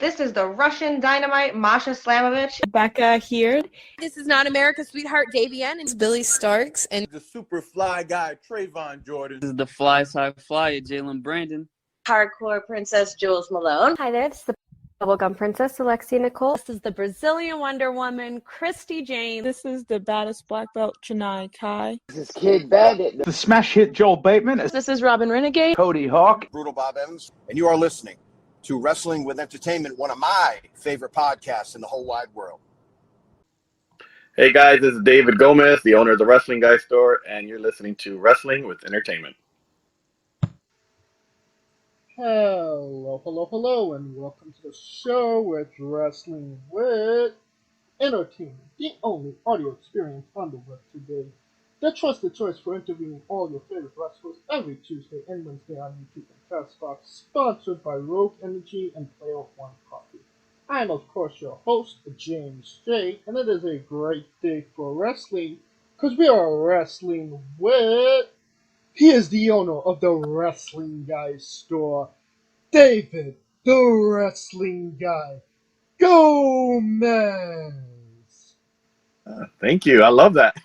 This is the Russian Dynamite, Masha Slamovich. Becca here. This is not America's Sweetheart, Davian. And It's Billy Starks. And the super fly guy, Trayvon Jordan. This is the fly side flyer, Jalen Brandon. Hardcore Princess, Jules Malone. Hi there, this is the Bubblegum Princess, Alexia Nicole. This is the Brazilian Wonder Woman, Christy Jane. This is the baddest black belt, Chennai Kai. This is Kid Bandit. The smash hit Joel Bateman. This is Robin Renegade. Cody Hawk. Brutal Bob Evans. And you are listening to Wrestling with Entertainment, one of my favorite podcasts in the whole wide world. Hey guys, this is David Gomez, the owner of the Wrestling Guy Store, and you're listening to Wrestling with Entertainment. Hello, and welcome to the show with Wrestling with Entertainment, the only audio experience on the web today. The trusted choice for interviewing all your favorite wrestlers every Tuesday and Wednesday on YouTube and CastBox, sponsored by Rogue Energy and Playoff One Coffee. I am, of course, your host, James J., and it is a great day for wrestling, because we are wrestling with... He is the owner of the Wrestling Guy Store, David, the Wrestling Guy Gomez. Thank you. I love that.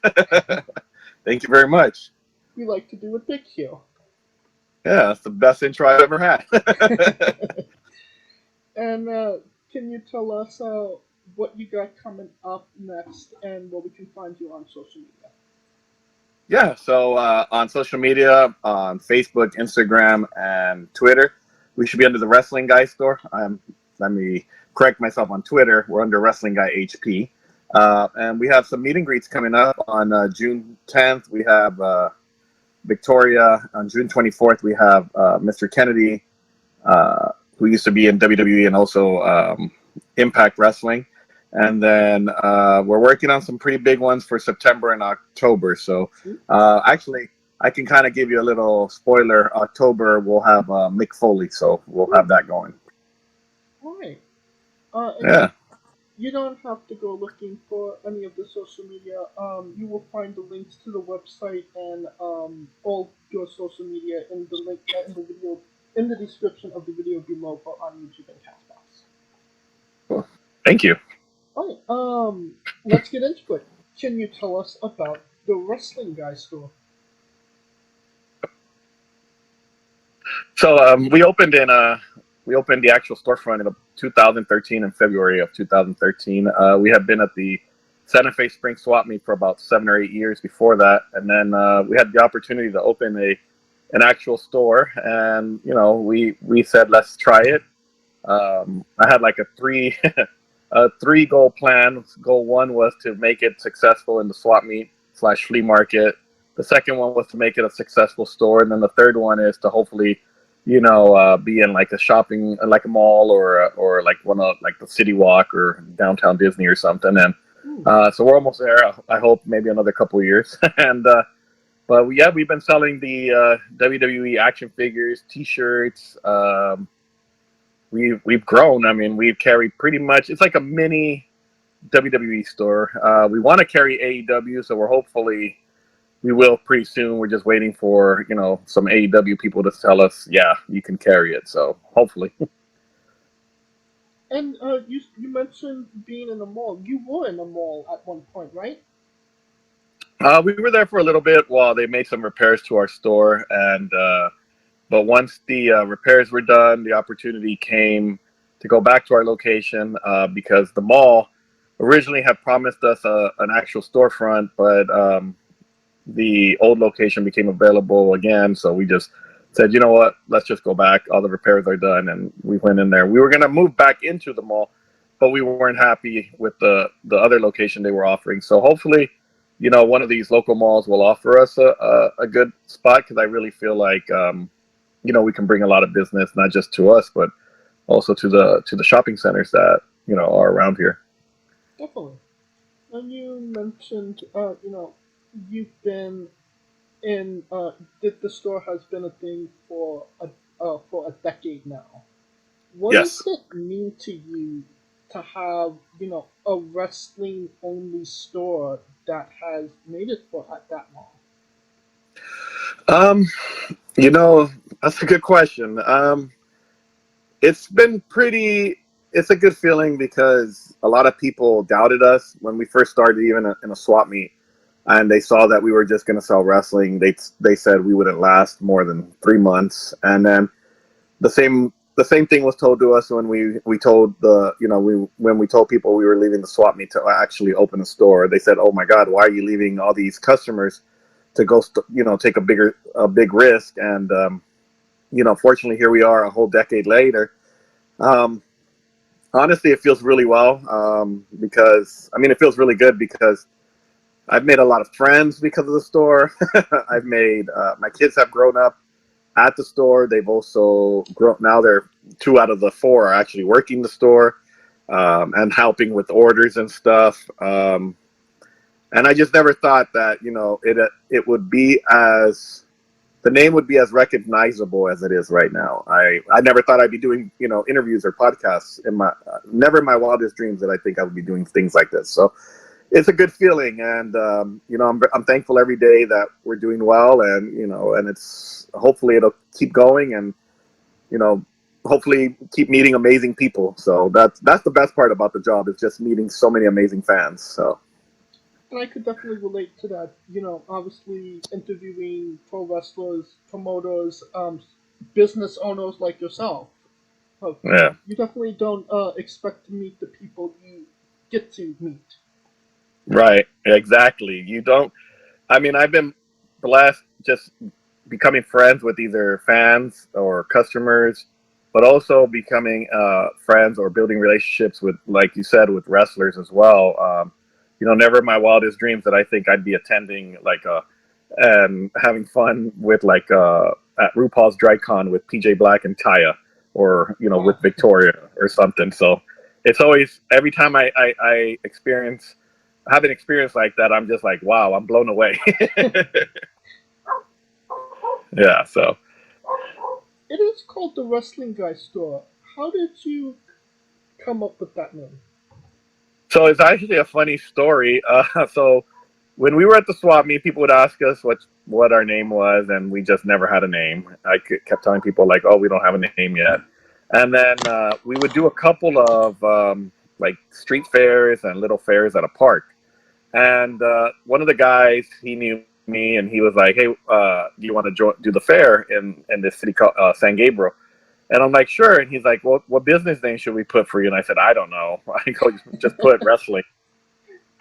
Thank you very much. We like to do a big heel. Yeah, that's the best intro I've ever had. And can you tell us what you got coming up next and where we can find you on social media? Yeah, so on social media, on Facebook, Instagram, and Twitter, we should be under the Wrestling Guy Store. Let me correct myself on Twitter. We're under Wrestling Guy HP. And we have some meet and greets coming up on June 10th. We have Victoria. On June 24th, we have Mr. Kennedy, who used to be in WWE and also Impact Wrestling. And then we're working on some pretty big ones for September and October. So actually, I can kind of give you a little spoiler. October, we'll have Mick Foley, so we'll have that going. All right. Yeah. You don't have to go looking for any of the social media. You will find the links to the website and all your social media in the link in the video in the description of the video below on YouTube and CastBox. Cool. Thank you. All right. Let's get into it. Can you tell us about the Wrestling Guy Store? So we opened the actual storefront in 2013, in February of 2013. We had been at the Santa Fe Spring Swap Meet for about 7 or 8 years before that, and then we had the opportunity to open an actual store, and we said let's try it. I had like a three goal plan. Goal one was to make it successful in the swap meet / flea market. The second one was to make it a successful store, and then the third one is to hopefully be in like a shopping, like a mall or like one of like the City Walk or downtown Disney or something. And so we're almost there. I hope maybe another couple of years. And but we've been selling the WWE action figures, T-shirts. We've grown. I mean, we've carried pretty much. It's like a mini WWE store. We want to carry AEW, so we will pretty soon. We're just waiting for, some AEW people to tell us, yeah, you can carry it. So hopefully. And you mentioned being in the mall. You were in the mall at one point, right? We were there for a little bit while they made some repairs to our store. And but once the repairs were done, the opportunity came to go back to our location because the mall originally had promised us an actual storefront, but the old location became available again, so we just said, you know what, let's just go back. All the repairs are done, and we went in there. We were going to move back into the mall, but we weren't happy with the other location they were offering. So hopefully, one of these local malls will offer us a good spot, because I really feel like, we can bring a lot of business, not just to us, but also to the shopping centers that, are around here. Definitely. And you mentioned, you've been in the store has been a thing for a decade now. What Yes. does it mean to you to have a wrestling only store that has made it for at that long? That's a good question. It's been pretty it's a good feeling because a lot of people doubted us when we first started, even in a swap meet, and they saw that we were just going to sell wrestling. They said we wouldn't last more than 3 months, and then the same thing was told to us when we told when we told people we were leaving the swap meet to actually open a store. They said, "Oh my God, why are you leaving all these customers to go take a big risk?" And fortunately, here we are a whole decade later. Honestly, it feels really well because it feels really good because I've made a lot of friends because of the store. I've made my kids have grown up at the store. They've also grown. Now they're 2 out of the 4 are actually working the store and helping with orders and stuff. And I just never thought that it would be the name would be as recognizable as it is right now. I never thought I'd be doing interviews or podcasts never in my wildest dreams that I think I would be doing things like this. So it's a good feeling, and I'm thankful every day that we're doing well, and and it's hopefully it'll keep going, and hopefully keep meeting amazing people. So that's the best part about the job, is just meeting so many amazing fans. So. And I could definitely relate to that. Obviously interviewing pro wrestlers, promoters, business owners like yourself. Yeah. You definitely don't expect to meet the people you get to meet. Right. Exactly. You don't. I've been blessed just becoming friends with either fans or customers, but also becoming friends or building relationships with, like you said, with wrestlers as well. Never in my wildest dreams that I think I'd be attending and having fun with at RuPaul's DryCon with PJ Black and Taya, or with Victoria or something. So it's always, every time I have an experience like that, I'm just like, wow, I'm blown away. Yeah. So it is called the Wrestling Guy Store. How did you come up with that name? So it's actually a funny story. So when we were at the swap meet, people would ask us what our name was, and we just never had a name. I kept telling people "Oh, we don't have a name yet." And then we would do a couple of street fairs and little fairs at a park. And one of the guys, he knew me, and he was like, "Hey, do you want to do the fair in this city called San Gabriel?" And I'm like, "Sure." And he's like, "Well, what business name should we put for you?" And I said, "I don't know." I go, "Just put wrestling."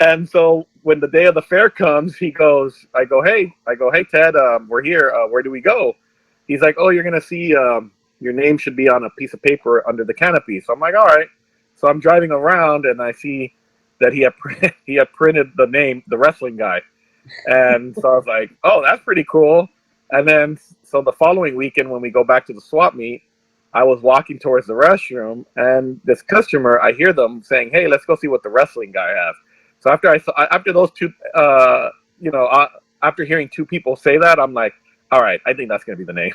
And so when the day of the fair comes, I go, hey, Ted, we're here. Where do we go? He's like, "Oh, you're going to see your name should be on a piece of paper under the canopy." So I'm like, all right. So I'm driving around, and I see that he had printed the name, The Wrestling Guy. And so I was like, oh, that's pretty cool. And then, so the following weekend when we go back to the swap meet, I was walking towards the restroom, and this customer, I hear them saying, "Hey, let's go see what the Wrestling Guy has." So after those two, after hearing 2 people say that, I'm like, all right, I think that's going to be the name.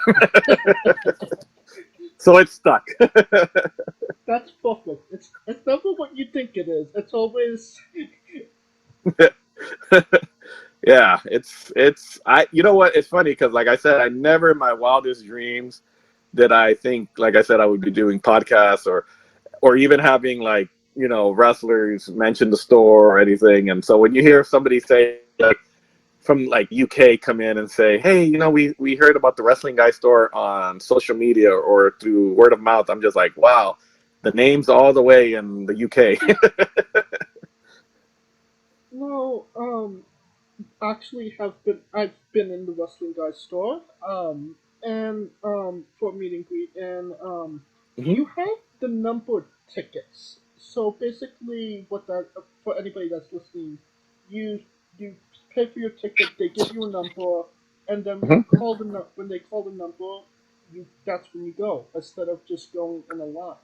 So it's stuck. That's perfect. It's never what you think it is. It's always. Yeah, you know what? It's funny because, like I said, I never in my wildest dreams did I think, like I said, I would be doing podcasts or even having wrestlers mention the store or anything. And so when you hear somebody say from UK come in and say, "Hey, we heard about the Wrestling Guy store on social media or through word of mouth," I'm just like, wow, the name's all the way in the UK. No, actually I've been in the Wrestling Guy store, and for a meet and greet, and you have the numbered tickets. So basically, what that for anybody that's listening, you pay for your ticket, they give you a number, and then when they call the number, that's when you go, instead of just going in a line.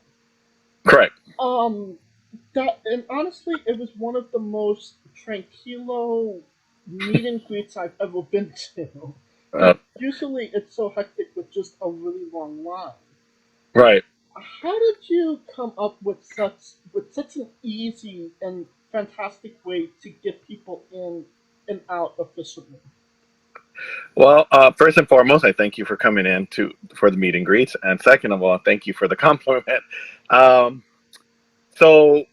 Correct. And honestly, it was one of the most tranquilo meet and greets I've ever been to. Usually, it's so hectic with just a really long line. Right. How did you come up with such an easy and fantastic way to get people in and out efficiently? Well, first and foremost, I thank you for coming in for the meet and greets, and second of all, thank you for the compliment. So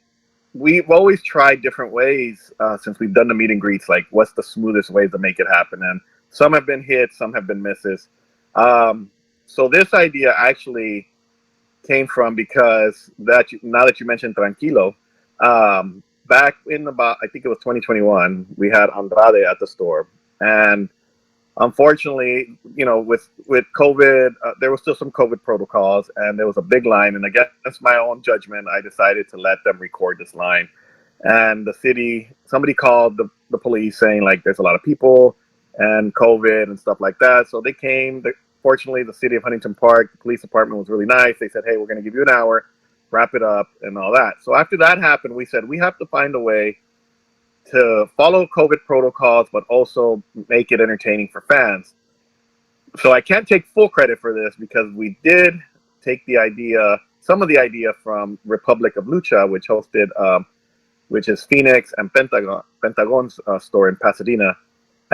we've always tried different ways since we've done the meet and greets, like what's the smoothest way to make it happen. And some have been hits, some have been misses. So this idea actually came from because now that you mentioned Tranquilo, back in about, I think it was 2021, we had Andrade at the store. And unfortunately, with COVID, there was still some COVID protocols, and there was a big line. And against my own judgment, I decided to let them record this line. And somebody called the police saying, like, there's a lot of people and COVID and stuff like that. So they came. Fortunately, the city of Huntington Park, the police department was really nice. They said, hey, we're going to give you an hour, wrap it up, and all that. So after that happened, we said we have to find a way to follow COVID protocols, but also make it entertaining for fans. So I can't take full credit for this because we did take some of the idea from Republic of Lucha, which hosted, which is Phoenix and Pentagon's store in Pasadena.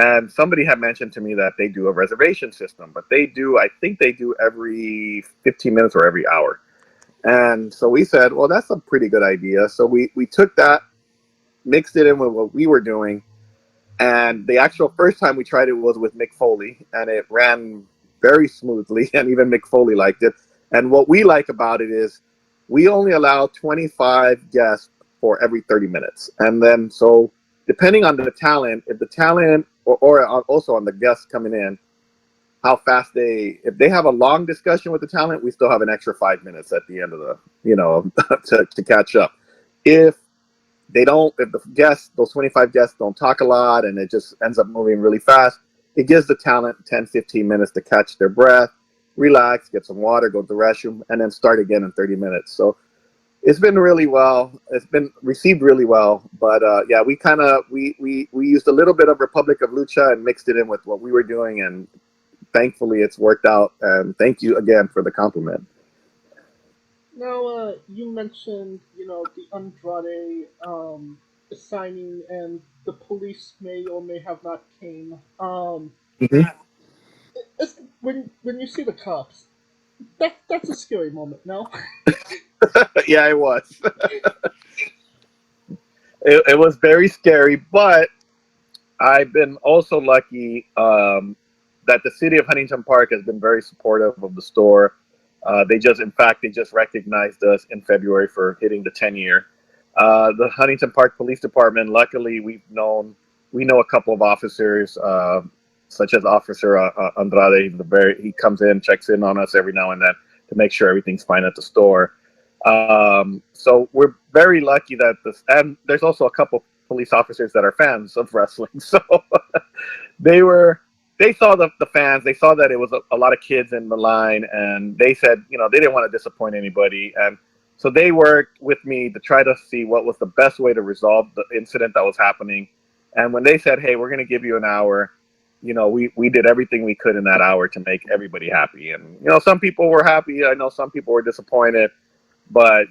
And somebody had mentioned to me that they do a reservation system, but I think they do every 15 minutes or every hour. And so we said, well, that's a pretty good idea. So we took that, mixed it in with what we were doing. And the actual first time we tried it was with Mick Foley, and it ran very smoothly, and even Mick Foley liked it. And what we like about it is we only allow 25 guests for every 30 minutes. And then, so depending on the talent, if the talent or also on the guests coming in, how fast if they have a long discussion with the talent, we still have an extra 5 minutes at the end of the, to catch up. If the guests, those 25 guests don't talk a lot and it just ends up moving really fast, it gives the talent 10, 15 minutes to catch their breath, relax, get some water, go to the restroom, and then start again in 30 minutes. So it's been really well. It's been received really well. But yeah, we used a little bit of Republic of Lucha and mixed it in with what we were doing, and thankfully it's worked out. And thank you again for the compliment. Now, you mentioned, the Andrade signing, and the police may or may have not came. When you see the cops, that's a scary moment, no? Yeah, it was. It was very scary, but I've been also lucky that the city of Huntington Park has been very supportive of the store. They just recognized us in February for hitting the 10-year. The Huntington Park Police Department, luckily, we know a couple of officers, such as Officer Andrade. He comes in, checks in on us every now and then to make sure everything's fine at the store. So we're very lucky and there's also a couple police officers that are fans of wrestling. So they saw the fans, they saw that it was a lot of kids in the line, and they said, they didn't want to disappoint anybody. And so they worked with me to try to see what was the best way to resolve the incident that was happening. And when they said, hey, we're going to give you an hour, we did everything we could in that hour to make everybody happy. And, some people were happy. I know some people were disappointed. But,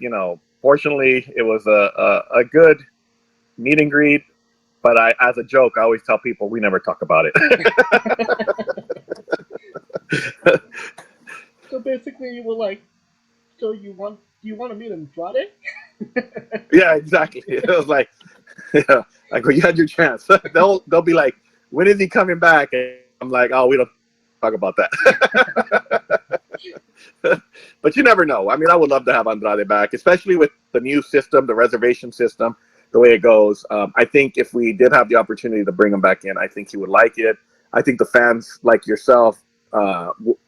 fortunately, it was a good meet and greet. But as a joke, I always tell people we never talk about it. So basically, you were like, so do you want to meet Andrade? Yeah, exactly. It was like, like, well, you had your chance. They'll be like, when is he coming back? And I'm like, oh, we don't talk about that. But you never know. I mean, I would love to have Andrade back, especially with the new system, the reservation system, the way it goes. I think if we did have the opportunity to bring him back in, I think he would like it. I think the fans like yourself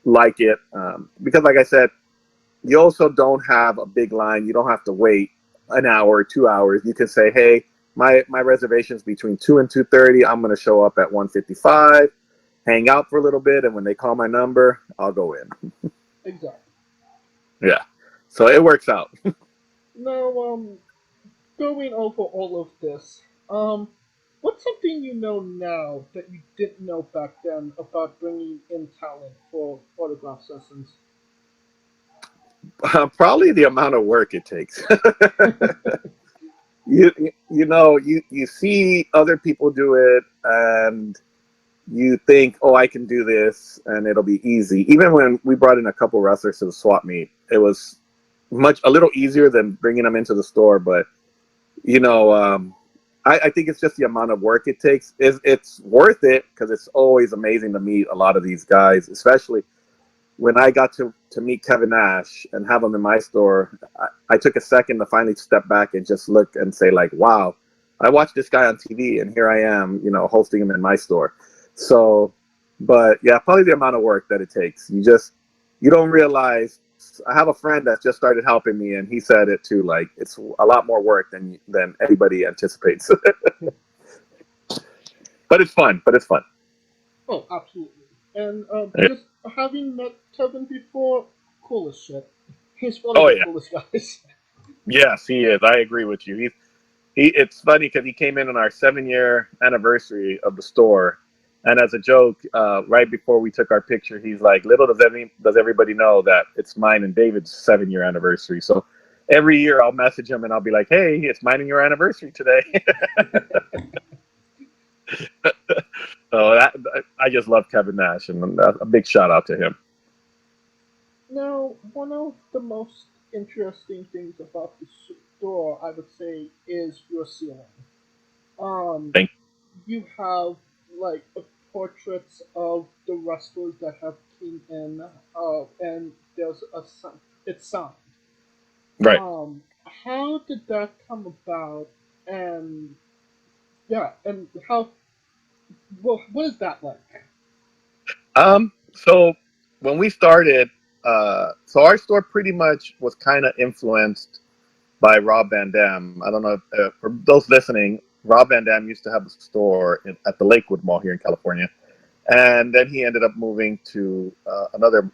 like it because, like I said, you also don't have a big line. You don't have to wait an hour or 2 hours. You can say, hey, my reservation's between 2 and 2:30. I'm going to show up at 1:55, hang out for a little bit, and when they call my number, I'll go in. Exactly. Yeah. So it works out. Now, going over all of this, what's something you know now that you didn't know back then about bringing in talent for autograph sessions? Probably the amount of work it takes. You see other people do it, and you think, oh, I can do this, and it'll be easy. Even when we brought in a couple wrestlers to the swap meet, it was a little easier than bringing them into the store. But you know, I think it's just the amount of work it takes. It's worth it because it's always amazing to meet a lot of these guys, especially when I got to meet Kevin Nash and have him in my store. I took a second to finally step back and just look and say, like, wow, I watched this guy on TV and here I am, you know, hosting him in my store. So, but yeah, probably the amount of work that it takes. You don't realize. I have a friend that just started helping me, and he said it too. Like, it's a lot more work than anybody anticipates. But it's fun. Oh, absolutely. And Yeah. just having met Kevin before, cool as shit. He's one Oh, of the yeah. coolest guys. Yes, he is. I agree with you. It's funny because he came in on our 7-year anniversary of the store, and as a joke, right before we took our picture, he's like, "Little does everybody know that it's mine and David's 7-year anniversary." So every year I'll message him and I'll be like, "Hey, it's mine and your anniversary today." So I just love Kevin Nash, and a big shout out to him. Now, one of the most interesting things about the store, I would say, is your ceiling. Thank You have like portraits of the wrestlers that have came in, and there's a sign. It's signed. Right. How did that come about? And yeah, and how? Well, what is that like? So when we started, so our store pretty much was kind of influenced by Rob Van Dam. I don't know if, for those listening, Rob Van Dam used to have a store at the Lakewood Mall here in California, and then he ended up moving to another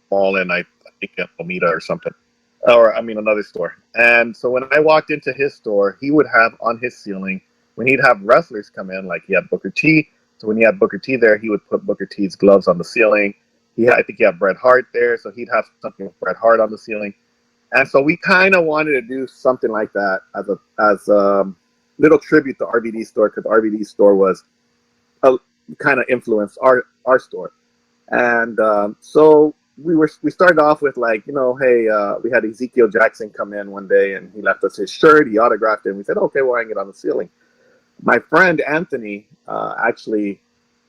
mall in I think in Alameda or something, or I mean another store. And so when I walked into his store, he would have on his ceiling when he'd have wrestlers come in, like he had Booker T. So when he had Booker T there, he would put Booker T's gloves on the ceiling. I think he had Bret Hart there, so he'd have something with Bret Hart on the ceiling. And so we kind of wanted to do something like that as a little tribute to RVD store, because RVD store was kind of influenced our store. And so we started off with, like, you know, hey, we had Ezekiel Jackson come in one day and he left us his shirt, he autographed it, and we said, okay, we'll hang it on the ceiling. My friend Anthony actually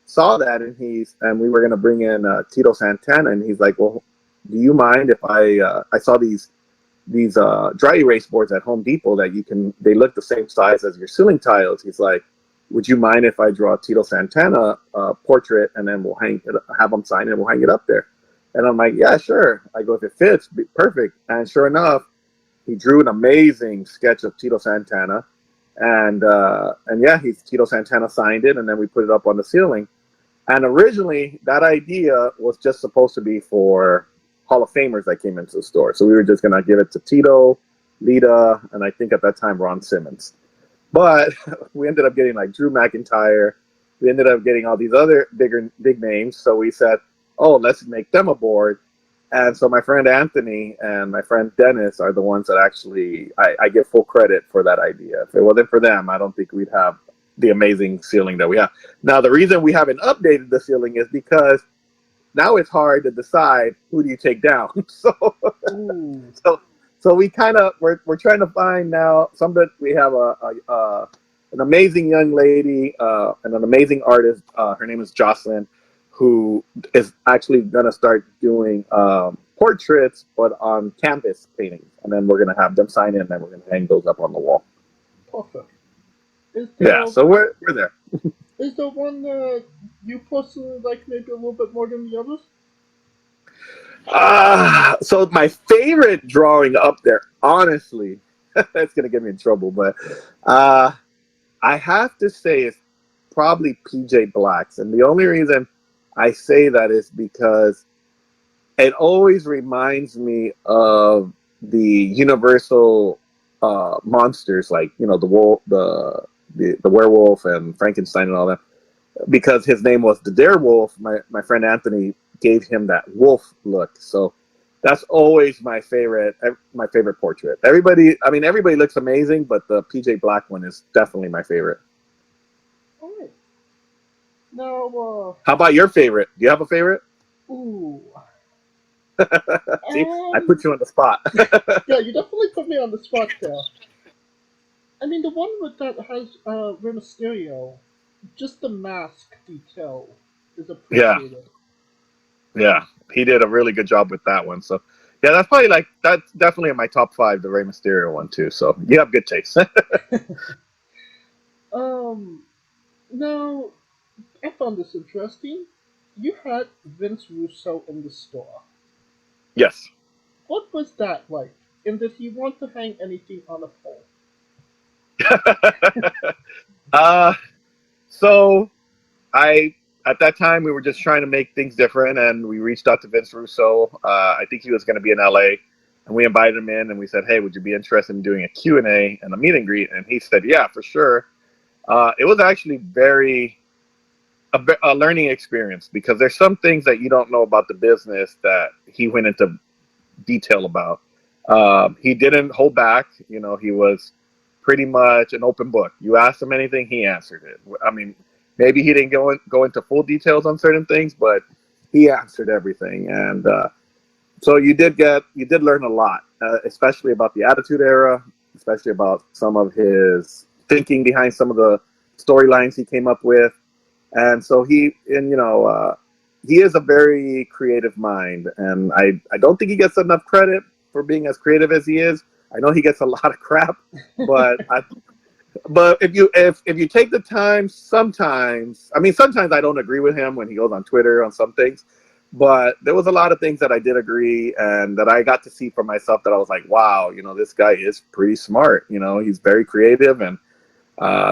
saw that, and we were going to bring in Tito Santana, and he's like, well, do you mind if I saw these dry erase boards at Home Depot that they look the same size as your ceiling tiles. He's like, would you mind if I draw a Tito Santana portrait, and then we'll have him sign it, and we'll hang it up there? And I'm like, yeah, sure. I go, if it fits, perfect. And sure enough, he drew an amazing sketch of Tito Santana, and yeah, Tito Santana signed it, and then we put it up on the ceiling. And originally, that idea was just supposed to be for Hall of Famers that came into the store. So we were just going to give it to Tito, Lita, and I think at that time Ron Simmons. But we ended up getting like Drew McIntyre. We ended up getting all these other big names. So we said, oh, let's make them a board. And so my friend Anthony and my friend Dennis are the ones that actually, I give full credit for that idea. If it wasn't for them, I don't think we'd have the amazing ceiling that we have. Now, the reason we haven't updated the ceiling is because now it's hard to decide who do you take down. So we kind of we're trying to find now we have an amazing young lady and an amazing artist. Her name is Jocelyn, who is actually going to start doing portraits, but on canvas paintings, and then we're going to have them sign in, and then we're going to hang those up on the wall. Perfect. So we're there. Is there one that you personally like maybe a little bit more than the others? So my favorite drawing up there, honestly, it's going to get me in trouble, but I have to say it's probably PJ Black's. And the only reason I say that is because it always reminds me of the Universal monsters, like, you know, the wolf, the werewolf and Frankenstein and all that, because his name was the Darewolf. My friend Anthony gave him that wolf look, so that's always my favorite portrait. Everybody looks amazing, but the PJ Black one is definitely my favorite. All right. Now, how about your favorite? Do you have a favorite? Ooh, See, I put you on the spot. Yeah, you definitely put me on the spot there. I mean, the one with that has Rey Mysterio, just the mask detail is Yeah. appreciated. Yeah, he did a really good job with that one. So, yeah, that's definitely in my top 5, the Rey Mysterio one too. So you have good taste. Now I found this interesting. You had Vince Russo in the store. Yes. What was that like? And did he want to hang anything on a pole? So at that time, we were just trying to make things different, and we reached out to Vince Russo. I think he was going to be in LA, and we invited him in, and we said, hey, would you be interested in doing a Q&A and a meet and greet? And he said, yeah, for sure. It was actually a learning experience, because there's some things that you don't know about the business that he went into detail about. He didn't hold back. He was pretty much an open book. You asked him anything, he answered it. I mean, maybe he didn't go into full details on certain things, but he answered everything. And so you did learn a lot, especially about the Attitude Era, especially about some of his thinking behind some of the storylines he came up with. And so he is a very creative mind, and I don't think he gets enough credit for being as creative as he is. I know he gets a lot of crap, but if you take the time, sometimes I don't agree with him when he goes on Twitter on some things, but there was a lot of things that I did agree and that I got to see for myself that I was like, wow, this guy is pretty smart. He's very creative, and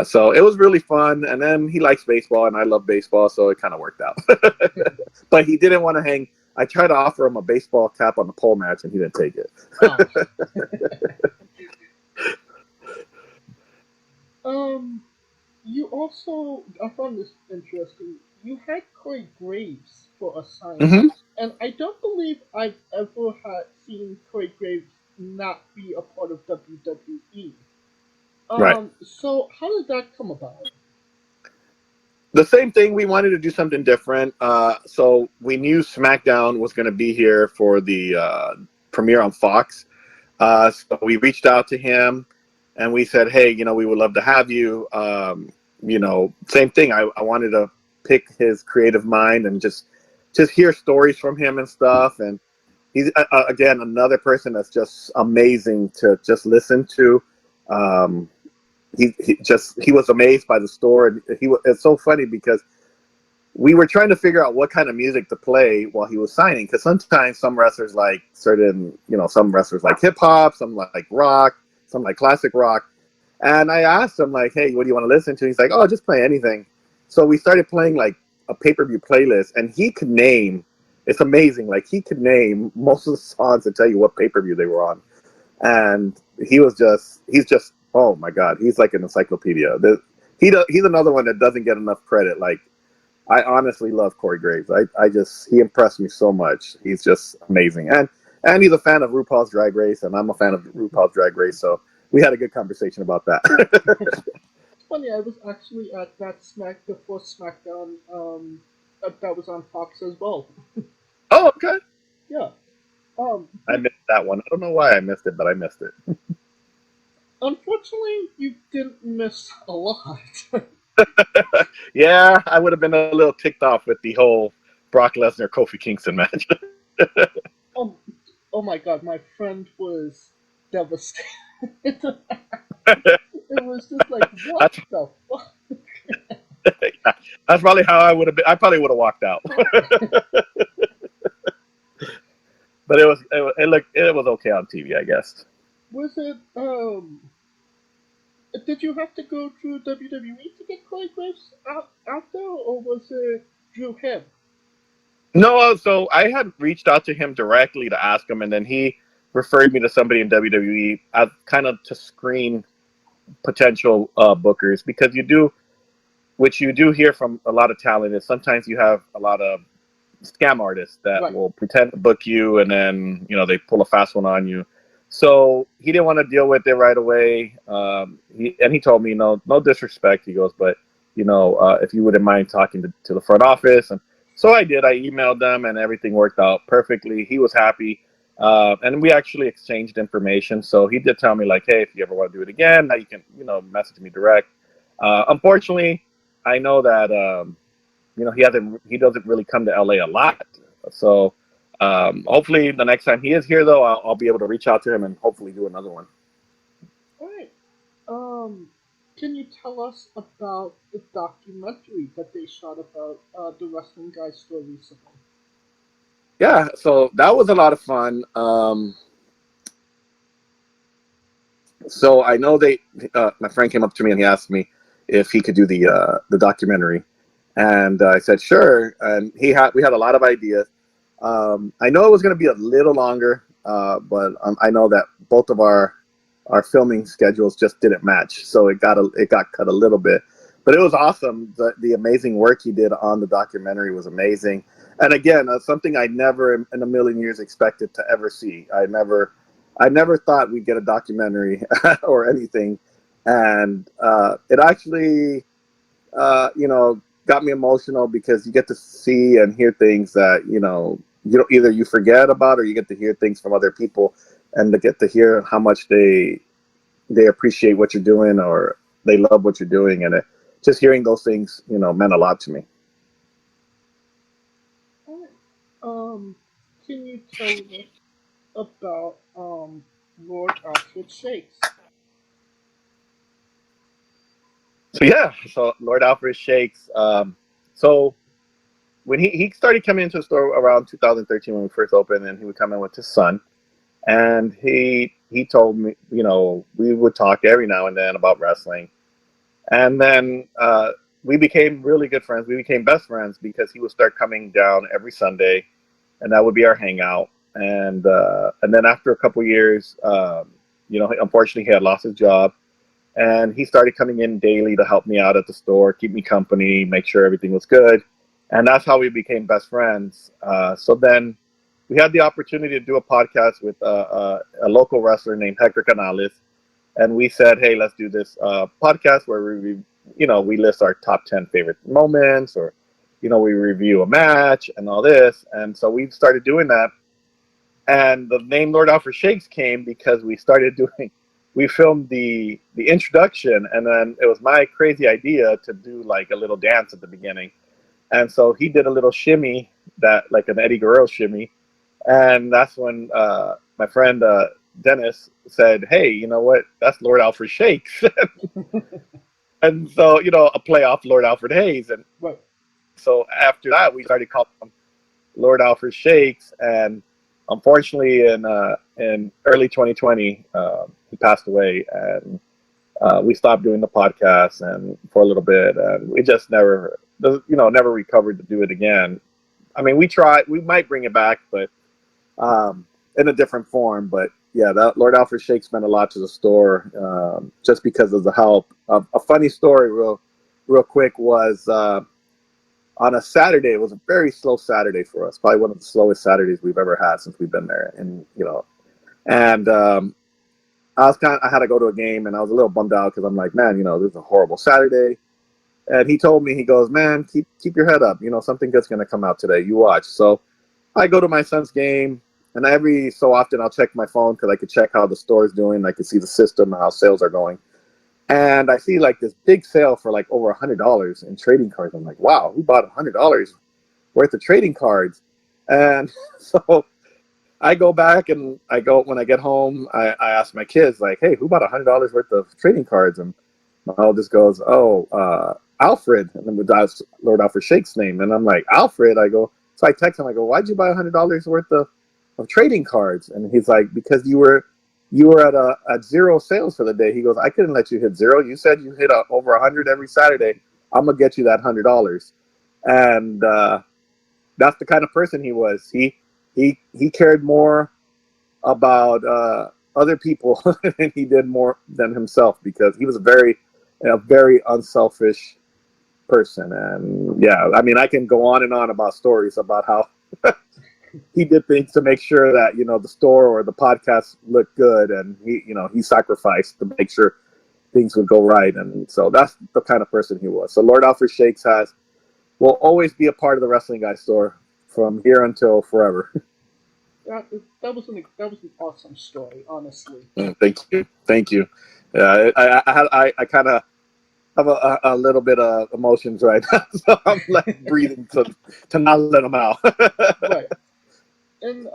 so it was really fun. And then he likes baseball, and I love baseball, so it kind of worked out. But he didn't want to hang. I tried to offer him a baseball cap on the pole match, and he didn't take it. You also, I found this interesting. You had Corey Graves for a sign, Mm-hmm. and I don't believe I've ever had seen Corey Graves not be a part of WWE. Right. So how did that come about? The same thing. We wanted to do something different. So we knew SmackDown was going to be here for the premiere on Fox. So we reached out to him, and we said, hey, we would love to have you. Same thing. I wanted to pick his creative mind and just hear stories from him and stuff. And he's, again, another person that's just amazing to just listen to. He was amazed by the store, and it's so funny because we were trying to figure out what kind of music to play while he was signing, because sometimes some wrestlers like hip hop, some like rock, some like classic rock. And I asked him, like, hey, what do you want to listen to? He's like, oh, just play anything. So we started playing like a pay-per-view playlist, and he could name, it's amazing, like he could name most of the songs and tell you what pay-per-view they were on. And he's just, oh my God, he's like an encyclopedia. He's another one that doesn't get enough credit. Like, I honestly love Corey Graves. He impressed me so much. He's just amazing. And he's a fan of RuPaul's Drag Race, and I'm a fan of RuPaul's Drag Race, so we had a good conversation about that. It's funny, I was actually at the first SmackDown that was on Fox as well. Oh, okay. Yeah. I missed that one. I don't know why I missed it, but I missed it. Unfortunately, you didn't miss a lot. Yeah, I would have been a little ticked off with the whole Brock Lesnar Kofi Kingston match. Oh my God, my friend was devastated. It was just like, what the fuck? That's probably how I would have been. I probably would have walked out. But it was okay on TV, I guess. Was it did you have to go through WWE to get Corey Graves out there, or was it through him? No, so I had reached out to him directly to ask him, and then he referred me to somebody in WWE kind of to screen potential bookers, because which you do hear from a lot of talent, is sometimes you have a lot of scam artists that will pretend to book you, and then they pull a fast one on you. So he didn't want to deal with it right away. He told me, no disrespect, he goes, but if you wouldn't mind talking to the front office. And So I did. I emailed them, and everything worked out perfectly. He was happy, and we actually exchanged information. So he did tell me, like, hey, if you ever want to do it again, now you can, message me direct. Unfortunately, I know that he doesn't really come to LA a lot. So hopefully the next time he is here, though, I'll be able to reach out to him and hopefully do another one. All right. Can you tell us about the documentary that they shot about the Wrestling Guy store recently? Yeah, so that was a lot of fun. So I know my friend came up to me and he asked me if he could do the documentary, and I said sure. And we had a lot of ideas. I know it was going to be a little longer, but I know that both of our filming schedules just didn't match, so it got cut a little bit. But it was awesome. The amazing work he did on the documentary was amazing. And again, something I never in a million years expected to ever see. I never thought we'd get a documentary or anything, and it actually, got me emotional because you get to see and hear things that either you forget about, or you get to hear things from other people, and to get to hear how much they appreciate what you're doing, or they love what you're doing, and just hearing those things, meant a lot to me. Can you tell us about Lord Alfred Shakes? So Lord Alfred Shakes. So when he started coming into the store around 2013 when we first opened, and he would come in with his son, and he told me, we would talk every now and then about wrestling, and then we became really good friends. We became best friends because he would start coming down every Sunday, and that would be our hangout. And then after a couple years, unfortunately he had lost his job, and he started coming in daily to help me out at the store, keep me company, make sure everything was good. And that's how we became best friends. So then we had the opportunity to do a podcast with a local wrestler named Hector Canales. And we said, hey, let's do this podcast where we list our top 10 favorite moments, or, we review a match and all this. And so we started doing that. And the name Lord Alfred Shakes came because we filmed the introduction, and then it was my crazy idea to do like a little dance at the beginning. And so he did a little shimmy, that like an Eddie Guerrero shimmy. And that's when my friend Dennis said, hey, you know what? That's Lord Alfred Shakes. And so, a play off Lord Alfred Hayes. And right. So after that, we started calling him Lord Alfred Shakes. And unfortunately, in early 2020, he passed away, and we stopped doing the podcast and for a little bit, and we just never recovered to do it again. I mean, we tried. We might bring it back, but in a different form. But yeah, that Lord Alfred Shakes meant a lot to the store, just because of the help. A funny story, real quick, was on a Saturday. It was a very slow Saturday for us, probably one of the slowest Saturdays we've ever had since we've been there. And I had to go to a game, and I was a little bummed out because I'm like, man, this is a horrible Saturday. And he told me, he goes, man, keep your head up. Something good's going to come out today. You watch. So I go to my son's game, and every so often I'll check my phone because I could check how the store is doing. I could see the system and how sales are going. And I see like this big sale for like over $100 in trading cards. I'm like, wow, who bought $100 worth of trading cards? And so I go back, and when I get home, I ask my kids, like, hey, who bought $100 worth of trading cards? And my oldest goes, Alfred. And then that's Lord Alfred Shakes' name. And I'm like, Alfred? So I text him, I go, why'd you buy $100 worth of trading cards? And he's like, because you were at zero sales for the day. He goes, I couldn't let you hit zero. You said you hit over 100 every Saturday. I'm going to get you that $100. And that's the kind of person he was. He cared more about other people than he did more than himself, because he was a very unselfish person. And yeah, I mean, I can go on and on about stories about how he did things to make sure that the store or the podcast looked good, and he sacrificed to make sure things would go right. And so that's the kind of person he was. So Lord Alfred Shakes has will always be a part of the Wrestling Guy store from here until forever. That was an awesome story, honestly. Thank you. Yeah, I kind of have a little bit of emotions right now, so I'm like breathing to not let them out. Right. And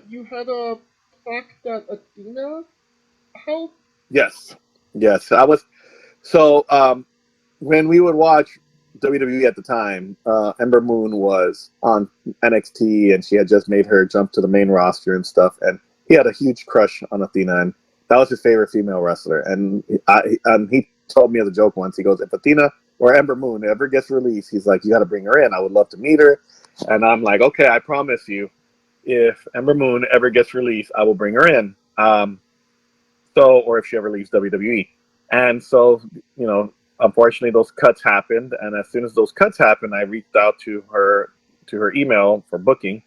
you had a plaque that Athena held. Yes. I was so when we would watch WWE at the time, Ember Moon was on NXT, and she had just made her jump to the main roster and stuff. And he had a huge crush on Athena, and that was his favorite female wrestler. And he told me as a joke once, he goes, "If Athena or Ember Moon ever gets released, he's like, you got to bring her in. I would love to meet her." And I'm like, "Okay, I promise you, if Ember Moon ever gets released, I will bring her in." Or if she ever leaves WWE. And so, unfortunately, those cuts happened, and as soon as those cuts happened, I reached out to her email for booking,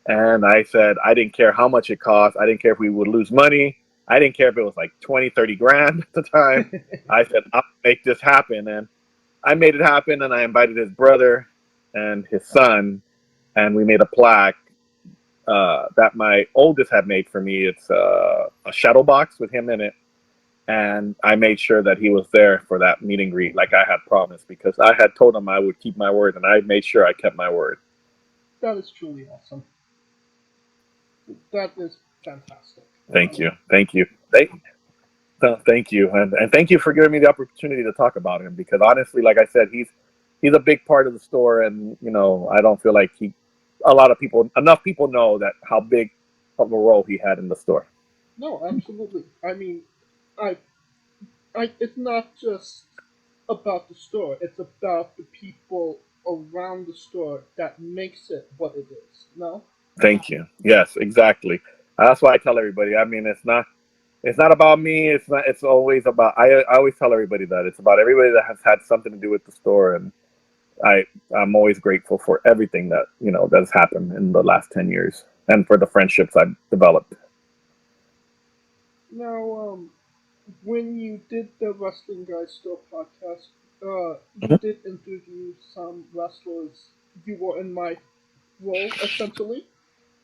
and I said I didn't care how much it cost. I didn't care if we would lose money. I didn't care if it was like 20, 30 grand at the time. I said, I'll make this happen, and I made it happen, and I invited his brother and his son, and we made a plaque that my oldest had made for me. It's a shadow box with him in it. And I made sure that he was there for that meet and greet like I had promised, because I had told him I would keep my word, and I made sure I kept my word. That is truly awesome. That is fantastic. Thank you. Thank you, and thank you for giving me the opportunity to talk about him, because honestly, like I said, he's a big part of the store, and I don't feel like enough people know that how big of a role he had in the store. No, absolutely. I mean, it's not just about the store. It's about the people around the store that makes it what it is. No. Thank you. Yes, exactly. That's why I tell everybody. I mean, it's not about me. It's always about. I always tell everybody that it's about everybody that has had something to do with the store, and I'm always grateful for everything that that has happened in the last 10 years, and for the friendships I've developed. Now, when you did the Wrestling Guy Store podcast, you did interview some wrestlers. You were in my role, essentially.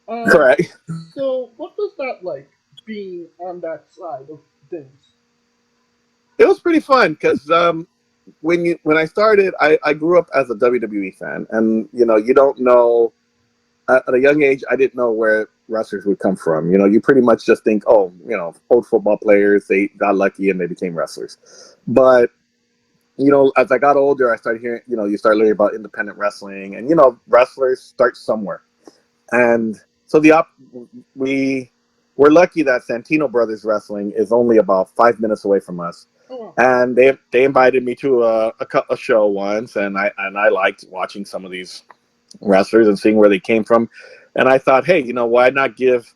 Correct. So, what was that like, being on that side of things? It was pretty fun, because when I started, I grew up as a WWE fan, and you don't know. At a young age, I didn't know where wrestlers would come from. You pretty much just think, oh, old football players, they got lucky and they became wrestlers. But, as I got older, I started hearing, you start learning about independent wrestling, and, wrestlers start somewhere. And so we're lucky that Santino Brothers Wrestling is only about 5 minutes away from us. Oh, wow. And they invited me to a show once, and I liked watching some of these wrestlers and seeing where they came from. And I thought, hey, why not give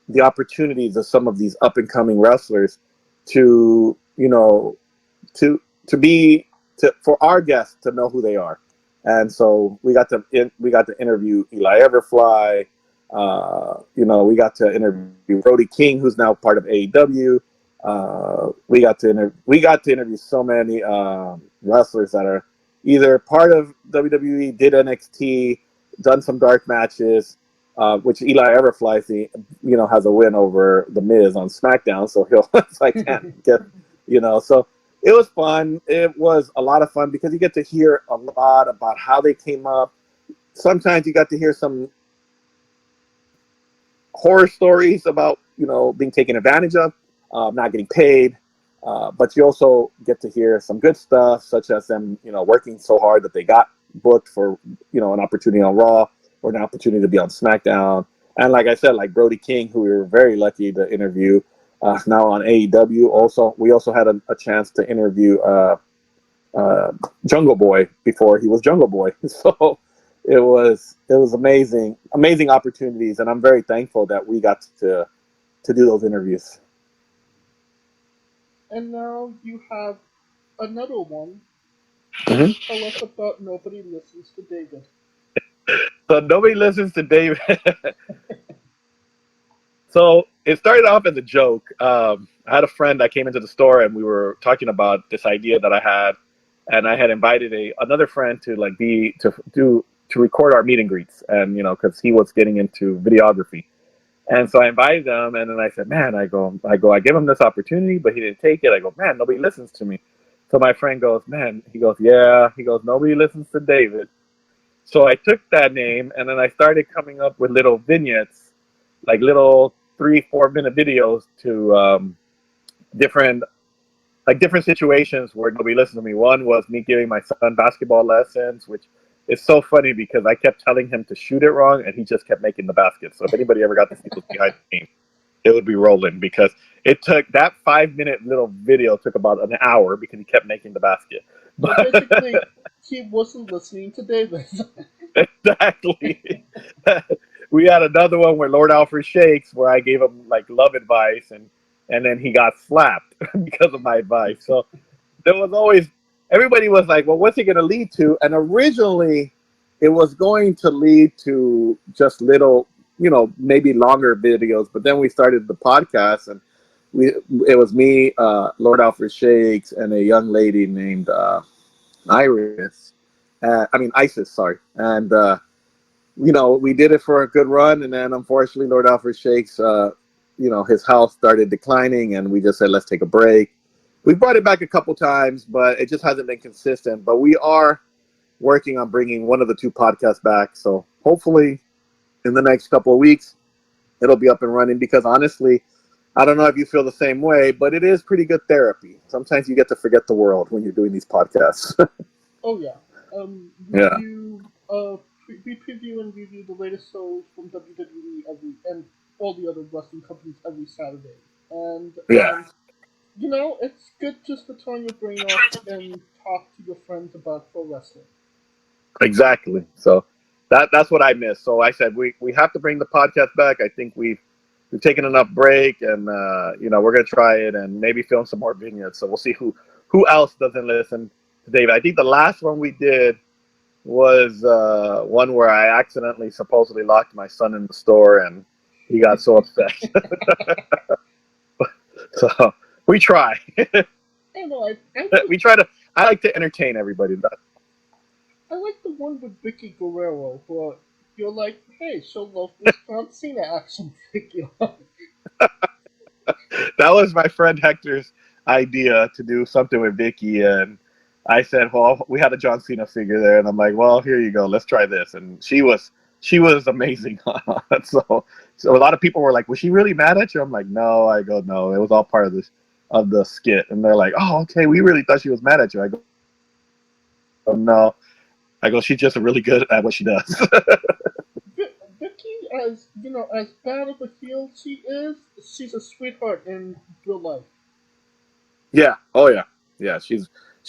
the opportunities of some of these up and coming wrestlers to for our guests to know who they are. And so we got to interview Eli Everfly. We got to interview Brody King, who's now part of AEW. We got to interview so many wrestlers that are either part of WWE, did NXT, done some dark matches, which Eli Everfly, has a win over The Miz on SmackDown, so I can't get, so it was fun. It was a lot of fun because you get to hear a lot about how they came up. Sometimes you got to hear some horror stories about, being taken advantage of, not getting paid. But you also get to hear some good stuff, such as them, working so hard that they got booked for, an opportunity on Raw or an opportunity to be on SmackDown. And like I said, like Brody King, who we were very lucky to interview, now on AEW. We also had a chance to interview Jungle Boy before he was Jungle Boy. So it was amazing opportunities, and I'm very thankful that we got to do those interviews. And now you have another one. Mm-hmm. Tell us about Nobody Listens to David. So Nobody Listens to David. So it started off as a joke. I had a friend that came into the store, and we were talking about this idea that I had, and I had invited another friend to record our meet and greets, and because he was getting into videography. And so I invited him, and then I said, man, I give him this opportunity, but he didn't take it. I go, man, nobody listens to me. So my friend goes, man, he goes, yeah, he goes, nobody listens to David. So I took that name, and then I started coming up with little vignettes, like little 3-4 minute videos to different situations where nobody listens to me. One was me giving my son basketball lessons, which is so funny because I kept telling him to shoot it wrong, and he just kept making the basket. So if anybody ever got to see what's behind the scenes, it would be rolling, because it took that 5-minute little video took about an hour because he kept making the basket. But basically, he wasn't listening to David. Exactly. We had another one where Lord Alfred Shakes, where I gave him like love advice, and then he got slapped because of my advice. So there was always, everybody was like, well, what's it going to lead to? And originally it was going to lead to just little, maybe longer videos. But then we started the podcast, and it was me, Lord Alfred Shakes, and a young lady named Isis, sorry. And, we did it for a good run. And then unfortunately, Lord Alfred Shakes, his health started declining, and we just said, let's take a break. We brought it back a couple times, but it just hasn't been consistent. But we are working on bringing one of the 2 podcasts back. So hopefully in the next couple of weeks, it'll be up and running, because honestly, I don't know if you feel the same way, but it is pretty good therapy. Sometimes you get to forget the world when you're doing these podcasts. Oh, yeah. Yeah. We preview and review the latest shows from WWE and all the other wrestling companies every Saturday. And, Yeah. It's good just to turn your brain off and talk to your friends about pro wrestling. Exactly. So that's what I miss. So I said we have to bring the podcast back. I think we've taken enough break, and we're gonna try it and maybe film some more vignettes. So we'll see who else doesn't listen to David. I think the last one we did was one where I accidentally supposedly locked my son in the store, and he got so upset. So we try. We try to. I like to entertain everybody. I like the one with Vicky Guerrero, where you're like, hey, show love this John Cena action figure. That was my friend Hector's idea to do something with Vicky, and I said, well, we had a John Cena figure there, and I'm like, well, here you go, let's try this. And she was amazing on it. So a lot of people were like, was she really mad at you? I'm like, no. I go, no, it was all part of the skit. And they're like, oh, okay, we really thought she was mad at you. I go, oh, no. I go, she's just really good at what she does. Vicky, as bad of a heel she is, she's a sweetheart in real life. Yeah. Oh yeah. Yeah. She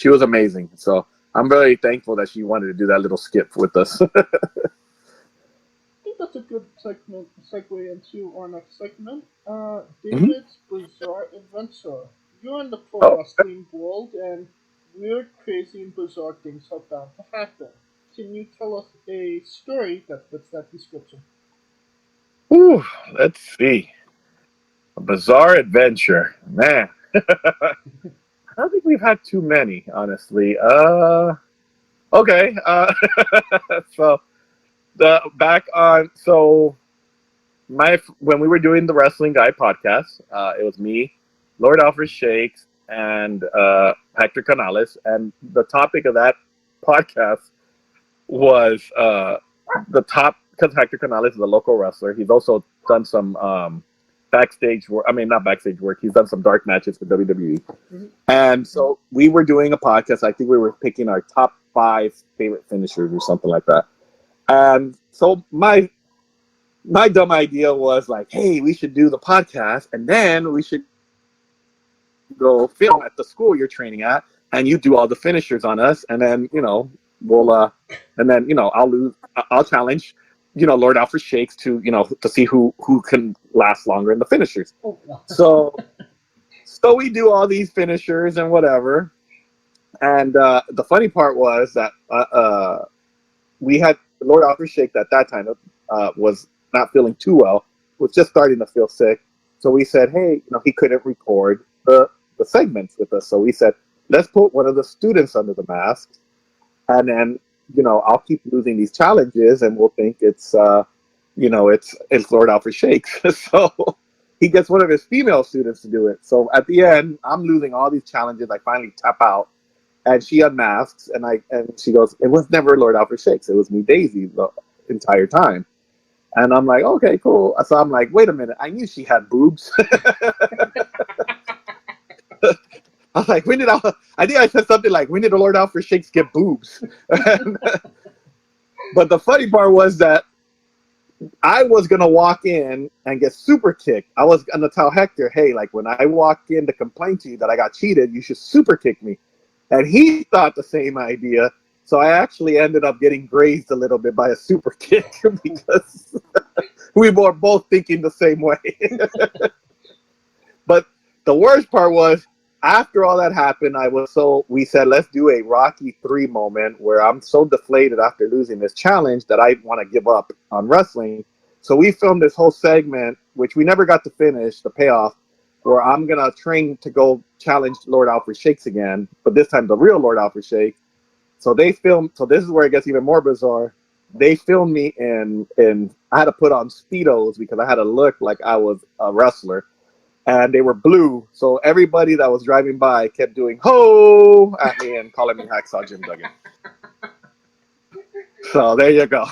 was amazing. So I'm very thankful that she wanted to do that little skit with us. I think that's a good segue into our next segment. David's Bizarre Adventure. You're in the pro wrestling world, and weird, crazy, and bizarre things are bound to happen. Can you tell us a story that fits that description? Ooh, let's see. A bizarre adventure. Man. I don't think we've had too many, honestly. Okay. So when we were doing the Wrestling Guy podcast, it was me, Lord Alfred Shakes, and Hector Canales, and the topic of that podcast was the top, because Hector Canales is a local wrestler. He's also done some backstage work. I mean, not backstage work. He's done some dark matches for WWE. Mm-hmm. And so we were doing a podcast. I think we were picking our top 5 favorite finishers or something like that. And so my dumb idea was like, hey, we should do the podcast, and then we should go film at the school you're training at, and you do all the finishers on us, and then I'll challenge Lord Alfred Shakes to see who can last longer in the finishers. Oh, no. So we do all these finishers and whatever, and the funny part was that we had Lord Alfred Shakes at that time was not feeling too well, was just starting to feel sick. So we said, hey, he couldn't record the segments with us. So we said, let's put one of the students under the mask, and then I'll keep losing these challenges, and we'll think it's it's Lord Alfred Shakes. So he gets one of his female students to do it. So at the end, I'm losing all these challenges. I finally tap out, and she unmasks, and she goes, "It was never Lord Alfred Shakes. It was me, Daisy, the entire time." And I'm like, "Okay, cool." So I'm like, "Wait a minute. I knew she had boobs." I was like, I think I said something like, "When did the Lord Alfred Shakes get boobs?" But the funny part was that I was going to walk in and get super kicked. I was going to tell Hector, "Hey, like when I walk in to complain to you that I got cheated, you should super kick me." And he thought the same idea. So I actually ended up getting grazed a little bit by a super kick because we were both thinking the same way. But the worst part was, after all that happened, we said, let's do a Rocky 3 moment where I'm so deflated after losing this challenge that I want to give up on wrestling. So we filmed this whole segment, which we never got to finish, the payoff, where I'm going to train to go challenge Lord Alfred Shakes again, but this time the real Lord Alfred Shakes. So this is where it gets even more bizarre. They filmed me in I had to put on Speedos because I had to look like I was a wrestler. And they were blue, so everybody that was driving by kept doing "ho" at me and calling me Hacksaw Jim Duggan. So there you go.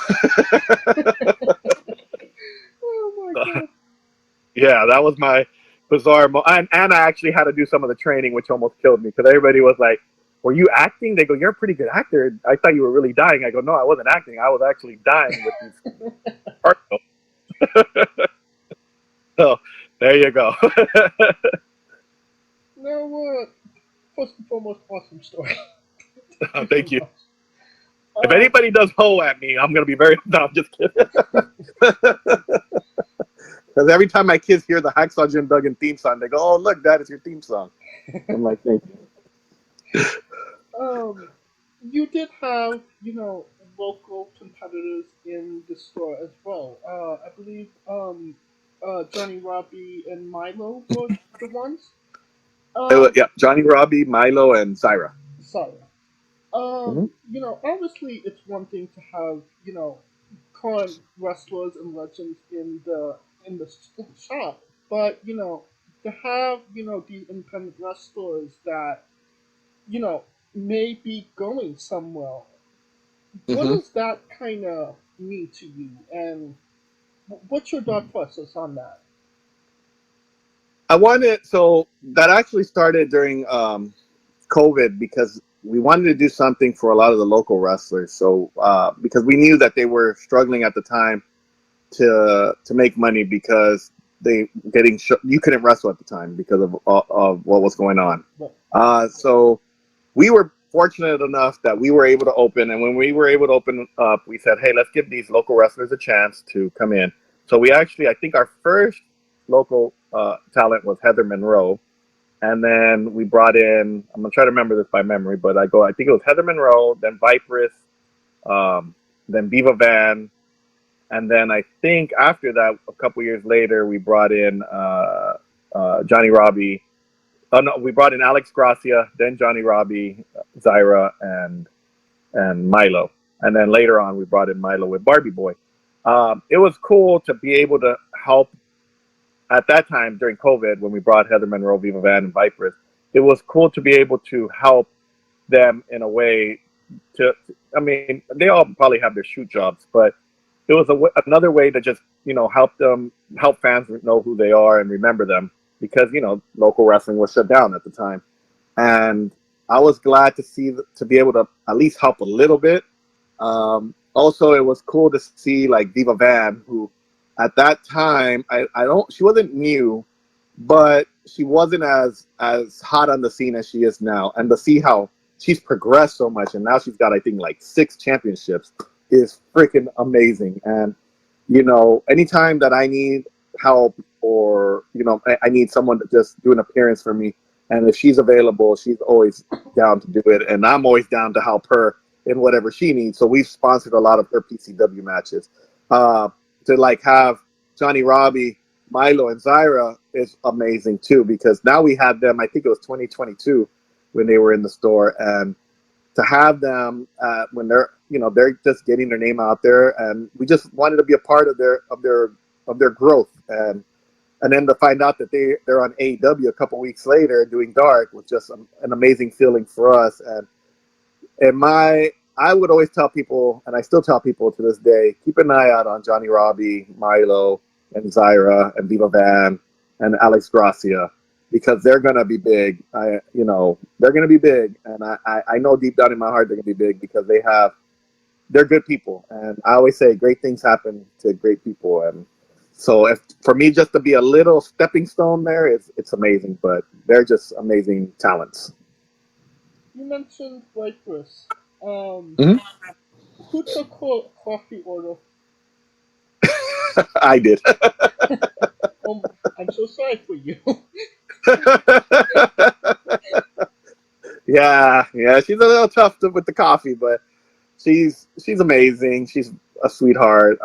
Oh my god. Yeah, that was my bizarre and I actually had to do some of the training, which almost killed me, because everybody was like, "Were you acting?" They go, "You're a pretty good actor. I thought you were really dying." I go, "No, I wasn't acting. I was actually dying with these particles." So there you go. Now what? First and foremost, awesome story. Thank you. If anybody does "ho" at me, I'm gonna be very. No, I'm just kidding. Because every time my kids hear the Hacksaw Jim Duggan theme song, they go, "Oh, look, Dad, it's your theme song." I'm like, "Thank you." You did have, local competitors in the store as well. I believe Johnny Robbie and Milo were the ones. Yeah, Johnny Robbie, Milo, and Zyra. Sorry. Obviously it's one thing to have, current wrestlers and legends in the shop, but to have, these independent wrestlers that, may be going somewhere. What does that kind of mean to you, and what's your thought process on that? So that actually started during COVID, because we wanted to do something for a lot of the local wrestlers. So because we knew that they were struggling at the time to make money, because you couldn't wrestle at the time because of what was going on. So we were fortunate enough that we were able to open, and when we were able to open up, we said, "Hey, let's give these local wrestlers a chance to come in." So we actually, I think our first local talent was Heather Monroe. And then we brought in, I'm going to try to remember this by memory, but I think it was Heather Monroe, then Vipress, then Viva Van. And then I think after that, a couple years later, we brought in Johnny Robbie. Oh, no, we brought in Alex Gracia, then Johnny Robbie, Zyra, and Milo. And then later on, we brought in Milo with Barbie Boy. It was cool to be able to help. At that time, during COVID, when we brought Heather Monroe, Viva Van, and Vipress, it was cool to be able to help them in a way they all probably have their shoot jobs, but it was another way to just, help fans know who they are and remember them, because, local wrestling was shut down at the time. And I was glad to be able to at least help a little bit. Also, it was cool to see like Viva Van, who, at that time, she wasn't new, but she wasn't as hot on the scene as she is now. And to see how she's progressed so much, and now she's got, I think, like 6 championships, is freaking amazing. And, anytime that I need help, or, I need someone to just do an appearance for me, and if she's available, she's always down to do it. And I'm always down to help her in whatever she needs. So we've sponsored a lot of her PCW matches. To like have Johnny Robbie, Milo, and Zyra is amazing too, because now we had them, I think it was 2022, when they were in the store, and to have them when they're just getting their name out there, and we just wanted to be a part of their growth, and then to find out that they're on AEW a couple weeks later doing Dark was just an amazing feeling for us. And I would always tell people, and I still tell people to this day, keep an eye out on Johnny Robbie, Milo, and Zyra, and Viva Van, and Alex Gracia, because they're gonna be big. They're gonna be big, and I know deep down in my heart they're gonna be big because they're good people, and I always say great things happen to great people, and so for me just to be a little stepping stone there, it's amazing. But they're just amazing talents. You mentioned Vipress. Mhm. Who took coffee order? I did. I'm so sorry for you. Yeah, she's a little tough with the coffee, but she's amazing. She's a sweetheart.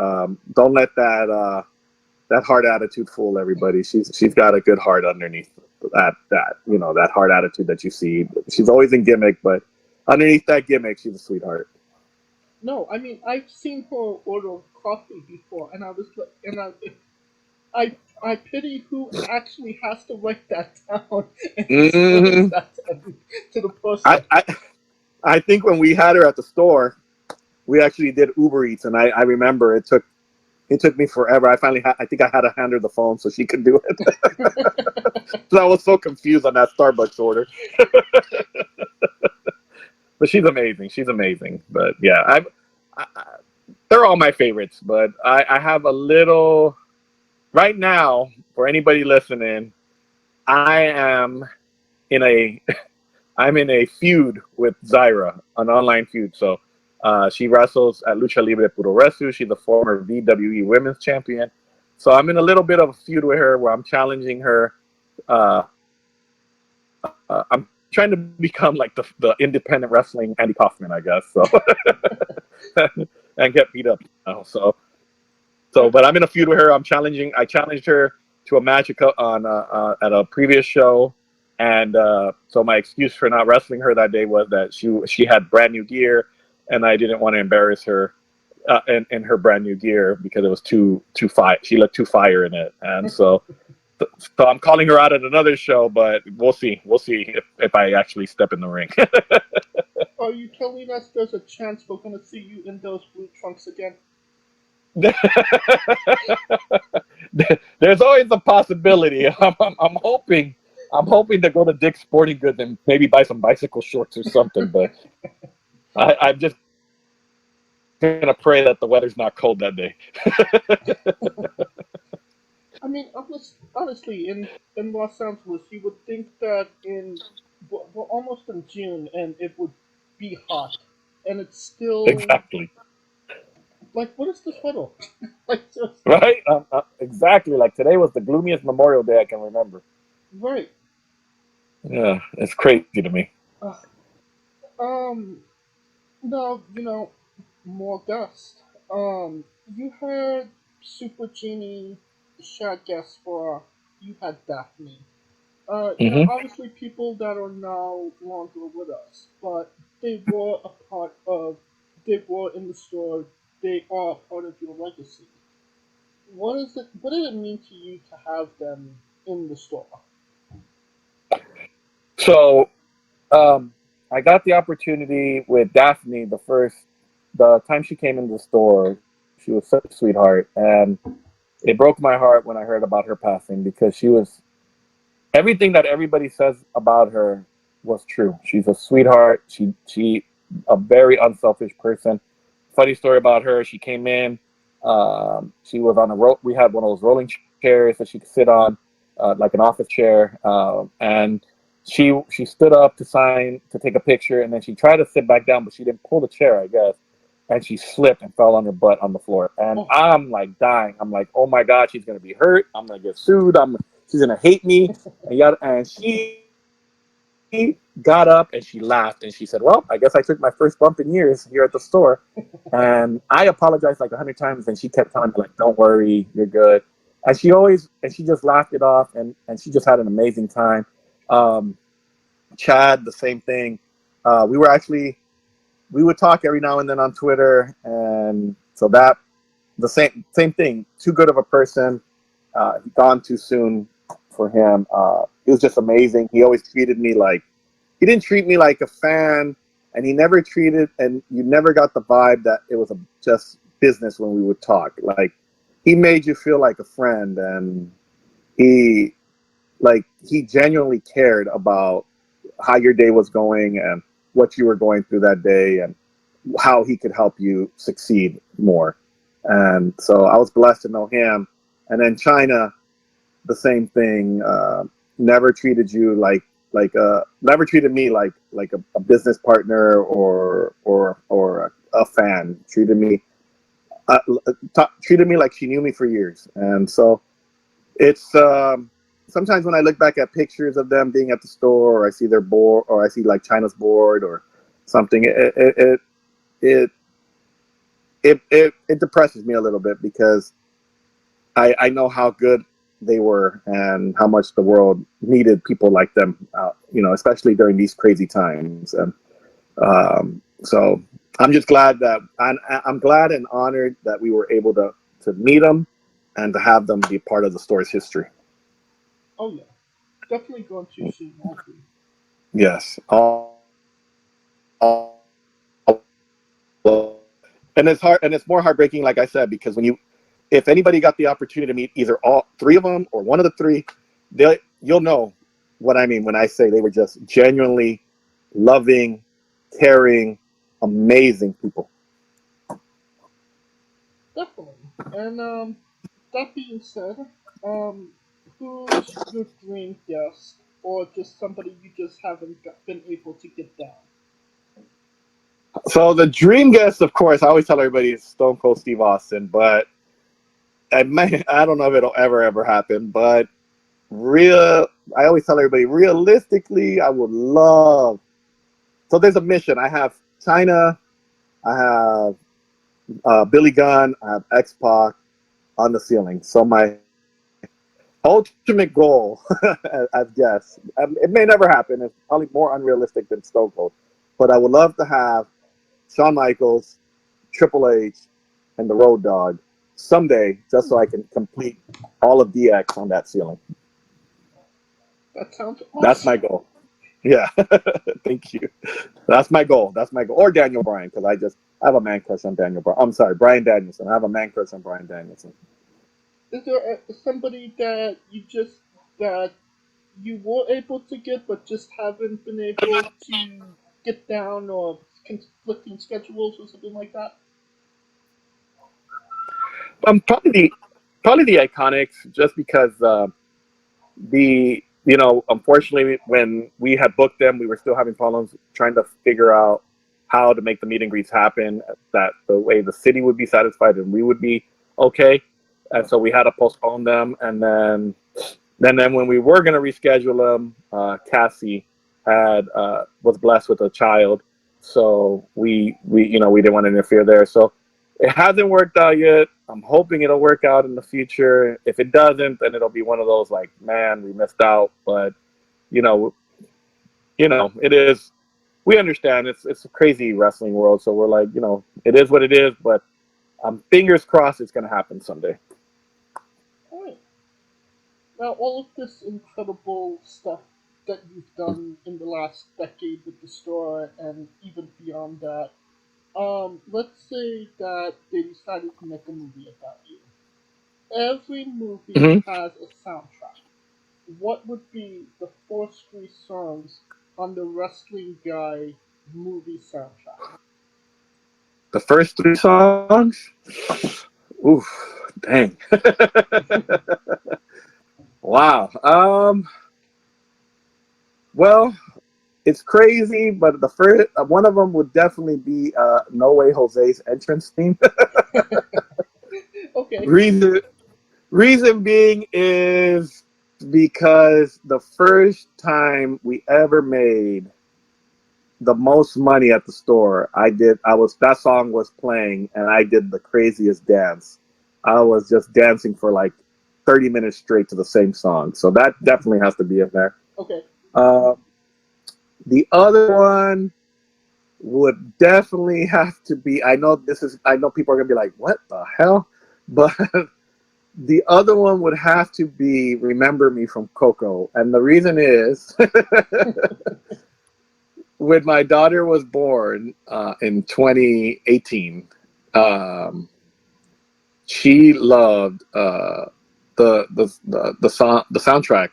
Don't let that hard attitude fool everybody. She's got a good heart underneath that hard attitude that you see. She's always in gimmick, but underneath that gimmick, she's a sweetheart. No, I mean I've seen her order coffee before, and I was like, I pity who actually has to write that down and explain that to the person. I think when we had her at the store, we actually did Uber Eats, and I remember it took me forever. I think I had to hand her the phone so she could do it. So I was so confused on that Starbucks order. But she's amazing. But yeah, they're all my favorites. But I have a little right now for anybody listening. I'm in a feud with Zyra, an online feud. So she wrestles at Lucha Libre Puro Wrestle. She's a former VWE Women's Champion. So I'm in a little bit of a feud with her where I'm challenging her. I'm trying to become like the independent wrestling Andy Kaufman, I guess. So and get beat up now. So but I'm in a feud with her. I challenged her to a match at a previous show. And so my excuse for not wrestling her that day was that she had brand new gear, and I didn't want to embarrass her in her brand new gear because it was too fire. She looked too fire in it, and so I'm calling her out at another show. But we'll see if I actually step in the ring. Are you telling us there's a chance we're gonna see you in those blue trunks again? There's always a possibility. I'm hoping to go to Dick's Sporting Goods and maybe buy some bicycle shorts or something, but I'm just gonna pray that the weather's not cold that day. I mean, honestly, in Los Angeles, you would think that we're almost in June and it would be hot, and it's still Exactly. Like, what is this weather? Like, just right? Exactly. Like today was the gloomiest Memorial Day I can remember. right. Yeah, it's crazy to me. No, more guests. You had Super Genie, Shad Gaspar, you had Daphne. Obviously people that are no longer with us, but they were they were in the store, they are part of your legacy. What did it mean to you to have them in the store? So, I got the opportunity with Daphne the time she came in the store. She was such a sweetheart, and it broke my heart when I heard about her passing because she was everything that everybody says about her was true. She's a sweetheart. She a very unselfish person. Funny story about her. She came in. She was on a rope. We had one of those rolling chairs that she could sit on, like an office chair, and she stood up to take a picture, and then she tried to sit back down, but she didn't pull the chair, I guess, and she slipped and fell on her butt on the floor. And I'm like dying. I'm like, oh my God, she's gonna be hurt. I'm gonna get sued. She's gonna hate me. And she got up and she laughed and she said, "Well, I guess I took my first bump in years here at the store." And I apologized like 100 times, and she kept telling me like, "Don't worry, you're good." And she just laughed it off, and she just had an amazing time. Chad, the same thing. We would talk every now and then on Twitter, and so that the same thing. Too good of a person, gone too soon for him. He was just amazing. He always treated me like he didn't treat me like a fan, and you never got the vibe that it was just business when we would talk. Like he made you feel like a friend, and he genuinely cared about how your day was going and what you were going through that day and how he could help you succeed more. And so I was blessed to know him. And then China, the same thing. Never treated you never treated me like a business partner or a fan. Treated me like she knew me for years. And so it's sometimes when I look back at pictures of them being at the store, or I see their board, or I see like China's board or something, it depresses me a little bit, because I know how good they were and how much the world needed people like them, especially during these crazy times. And so I'm just glad that I'm glad and honored that we were able to meet them and to have them be part of the store's history. Oh yeah, definitely going too soon. I agree. Yes. And it's hard, and it's more heartbreaking, like I said, because if anybody got the opportunity to meet either all three of them or one of the three, you'll know what I mean when I say they were just genuinely loving, caring, amazing people. Definitely. And that being said, who's your dream guest, or just somebody you just haven't been able to get down? So the dream guest, of course, I always tell everybody is Stone Cold Steve Austin, but I don't know if it'll ever happen. But I always tell everybody, realistically, I would love. So there's a mission. I have China, I have Billy Gunn, I have X-Pac on the ceiling. So my ultimate goal, I guess, it may never happen. It's probably more unrealistic than Stone Cold, but I would love to have Shawn Michaels, Triple H, and the Road Dogg someday, just so I can complete all of DX on that ceiling. That sounds awesome. That's my goal. Yeah, thank you. That's my goal. Or Daniel Bryan, because I have a man crush on Daniel Bryan. I'm sorry, Bryan Danielson. I have a man crush on Bryan Danielson. Is there somebody that you were able to get, but just haven't been able to get down, or conflicting schedules or something like that? Probably the Iconics, just because unfortunately, when we had booked them, we were still having problems trying to figure out how to make the meet and greets happen, that the way the city would be satisfied and we would be okay. And so we had to postpone them. And then when we were going to reschedule them, Cassie was blessed with a child. So we didn't want to interfere there. So it hasn't worked out yet. I'm hoping it'll work out in the future. If it doesn't, then it'll be one of those like, man, we missed out. But it is. We understand it's a crazy wrestling world. So we're like, it is what it is. But fingers crossed, it's going to happen someday. All right. Now, all of this incredible stuff that you've done in the last decade with the store, and even beyond that. Let's say that they decided to make a movie about you. Every movie has a soundtrack. What would be the first 3 songs on the Wrestling Guy movie soundtrack? The first 3 songs? Oof, dang. Wow. Well, it's crazy, but the first one of them would definitely be No Way Jose's entrance theme. Okay. Reason being is because the first time we ever made the most money at the store, that song was playing and I did the craziest dance. I was just dancing for like 30 minutes straight to the same song. So that definitely has to be in there. Okay. The other one would definitely have to be. I know people are gonna be like, "What the hell?" But the other one would have to be "Remember Me" from Coco, and the reason is, when my daughter was born in 2018, she loved the soundtrack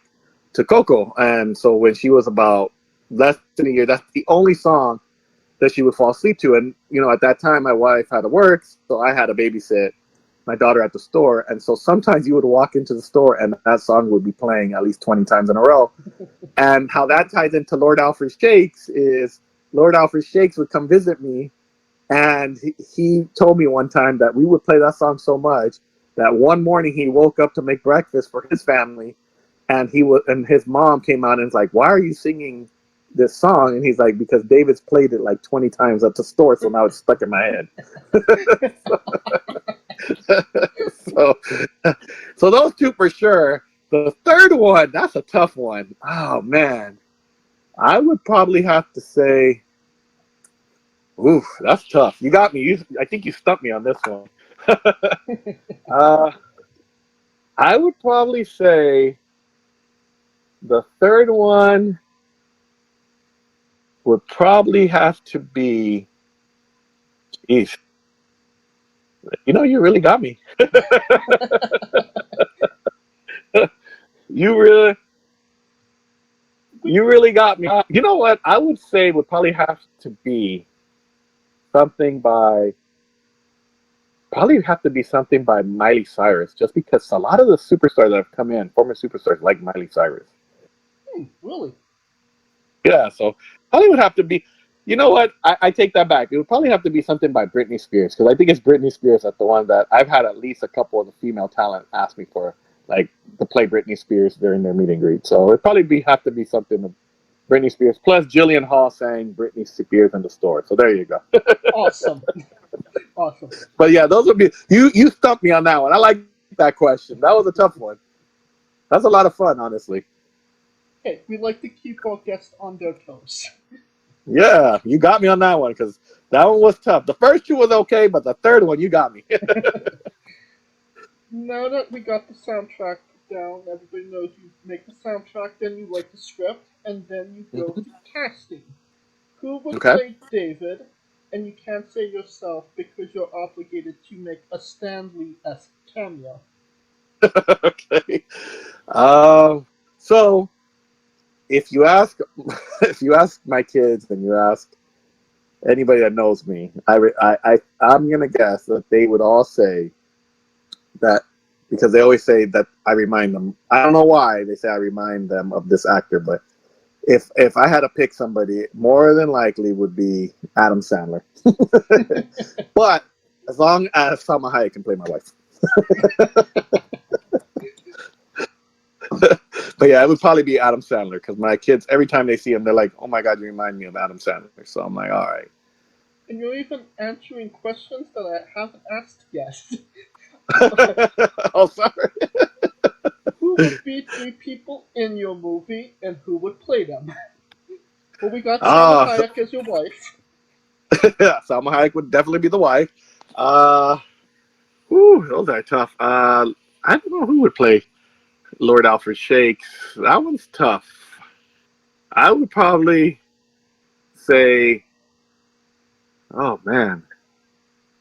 to Coco, and so when she was about less than a year, that's the only song that she would fall asleep to. And at that time, my wife had to work, so I had to babysit my daughter at the store, and so sometimes you would walk into the store and that song would be playing at least 20 times in a row. And how that ties into Lord Alfred Shakes is Lord Alfred Shakes would come visit me, and he told me one time that we would play that song so much that one morning he woke up to make breakfast for his family, and his mom came out and was like, "Why are you singing this song?" And he's like, "Because David's played it like 20 times at the store, so now it's stuck in my head." so those two for sure. The third one, that's a tough one. Oh man, I would probably have to say, ooh, that's tough. You got me. I think you stumped me on this one. I would probably say the third one would probably have to be, geez, you really got me. You really got me. You know what? I would say would probably have to be something by Miley Cyrus, just because a lot of the superstars that have come in, former superstars, like Miley Cyrus. Really? Yeah, so probably would have to be. You know what? I take that back. It would probably have to be something by Britney Spears, because I think it's Britney Spears that's the one that I've had at least a couple of the female talent ask me for, like, to play Britney Spears during their meet and greet. So it'd probably have to be something of Britney Spears. Plus, Jillian Hall sang Britney Spears in the store. So there you go. Awesome. Awesome. But yeah, those would be. You stumped me on that one. I like that question. That was a tough one. That's a lot of fun, honestly. Hey, we like to keep our guests on their toes. Yeah, you got me on that one, because that one was tough. The first two was okay, but the third one, you got me. Now that we got the soundtrack down, everybody knows you make the soundtrack, then you write the script, and then you go to casting. Who would play David? And you can't say yourself because you're obligated to make a Stanley-esque cameo. Okay. So if you ask my kids and you ask anybody that knows me, I'm gonna guess that they would all say that, because they always say that I remind them. I don't know why they say I remind them of this actor, but if I had to pick somebody, more than likely would be Adam Sandler. But as long as Salma Hayek can play my wife. But yeah, it would probably be Adam Sandler, because my kids, every time they see him, they're like, "Oh my God, you remind me of Adam Sandler." So I'm like, all right. And you're even answering questions that I haven't asked yet. Oh, sorry. Who would be 3 people in your movie, and who would play them? Well, we got Salma Hayek as your wife. Yeah, Salma Hayek would definitely be the wife. Those are tough. I don't know who would play Lord Alfred Shakes. That one's tough. I would probably say, oh man,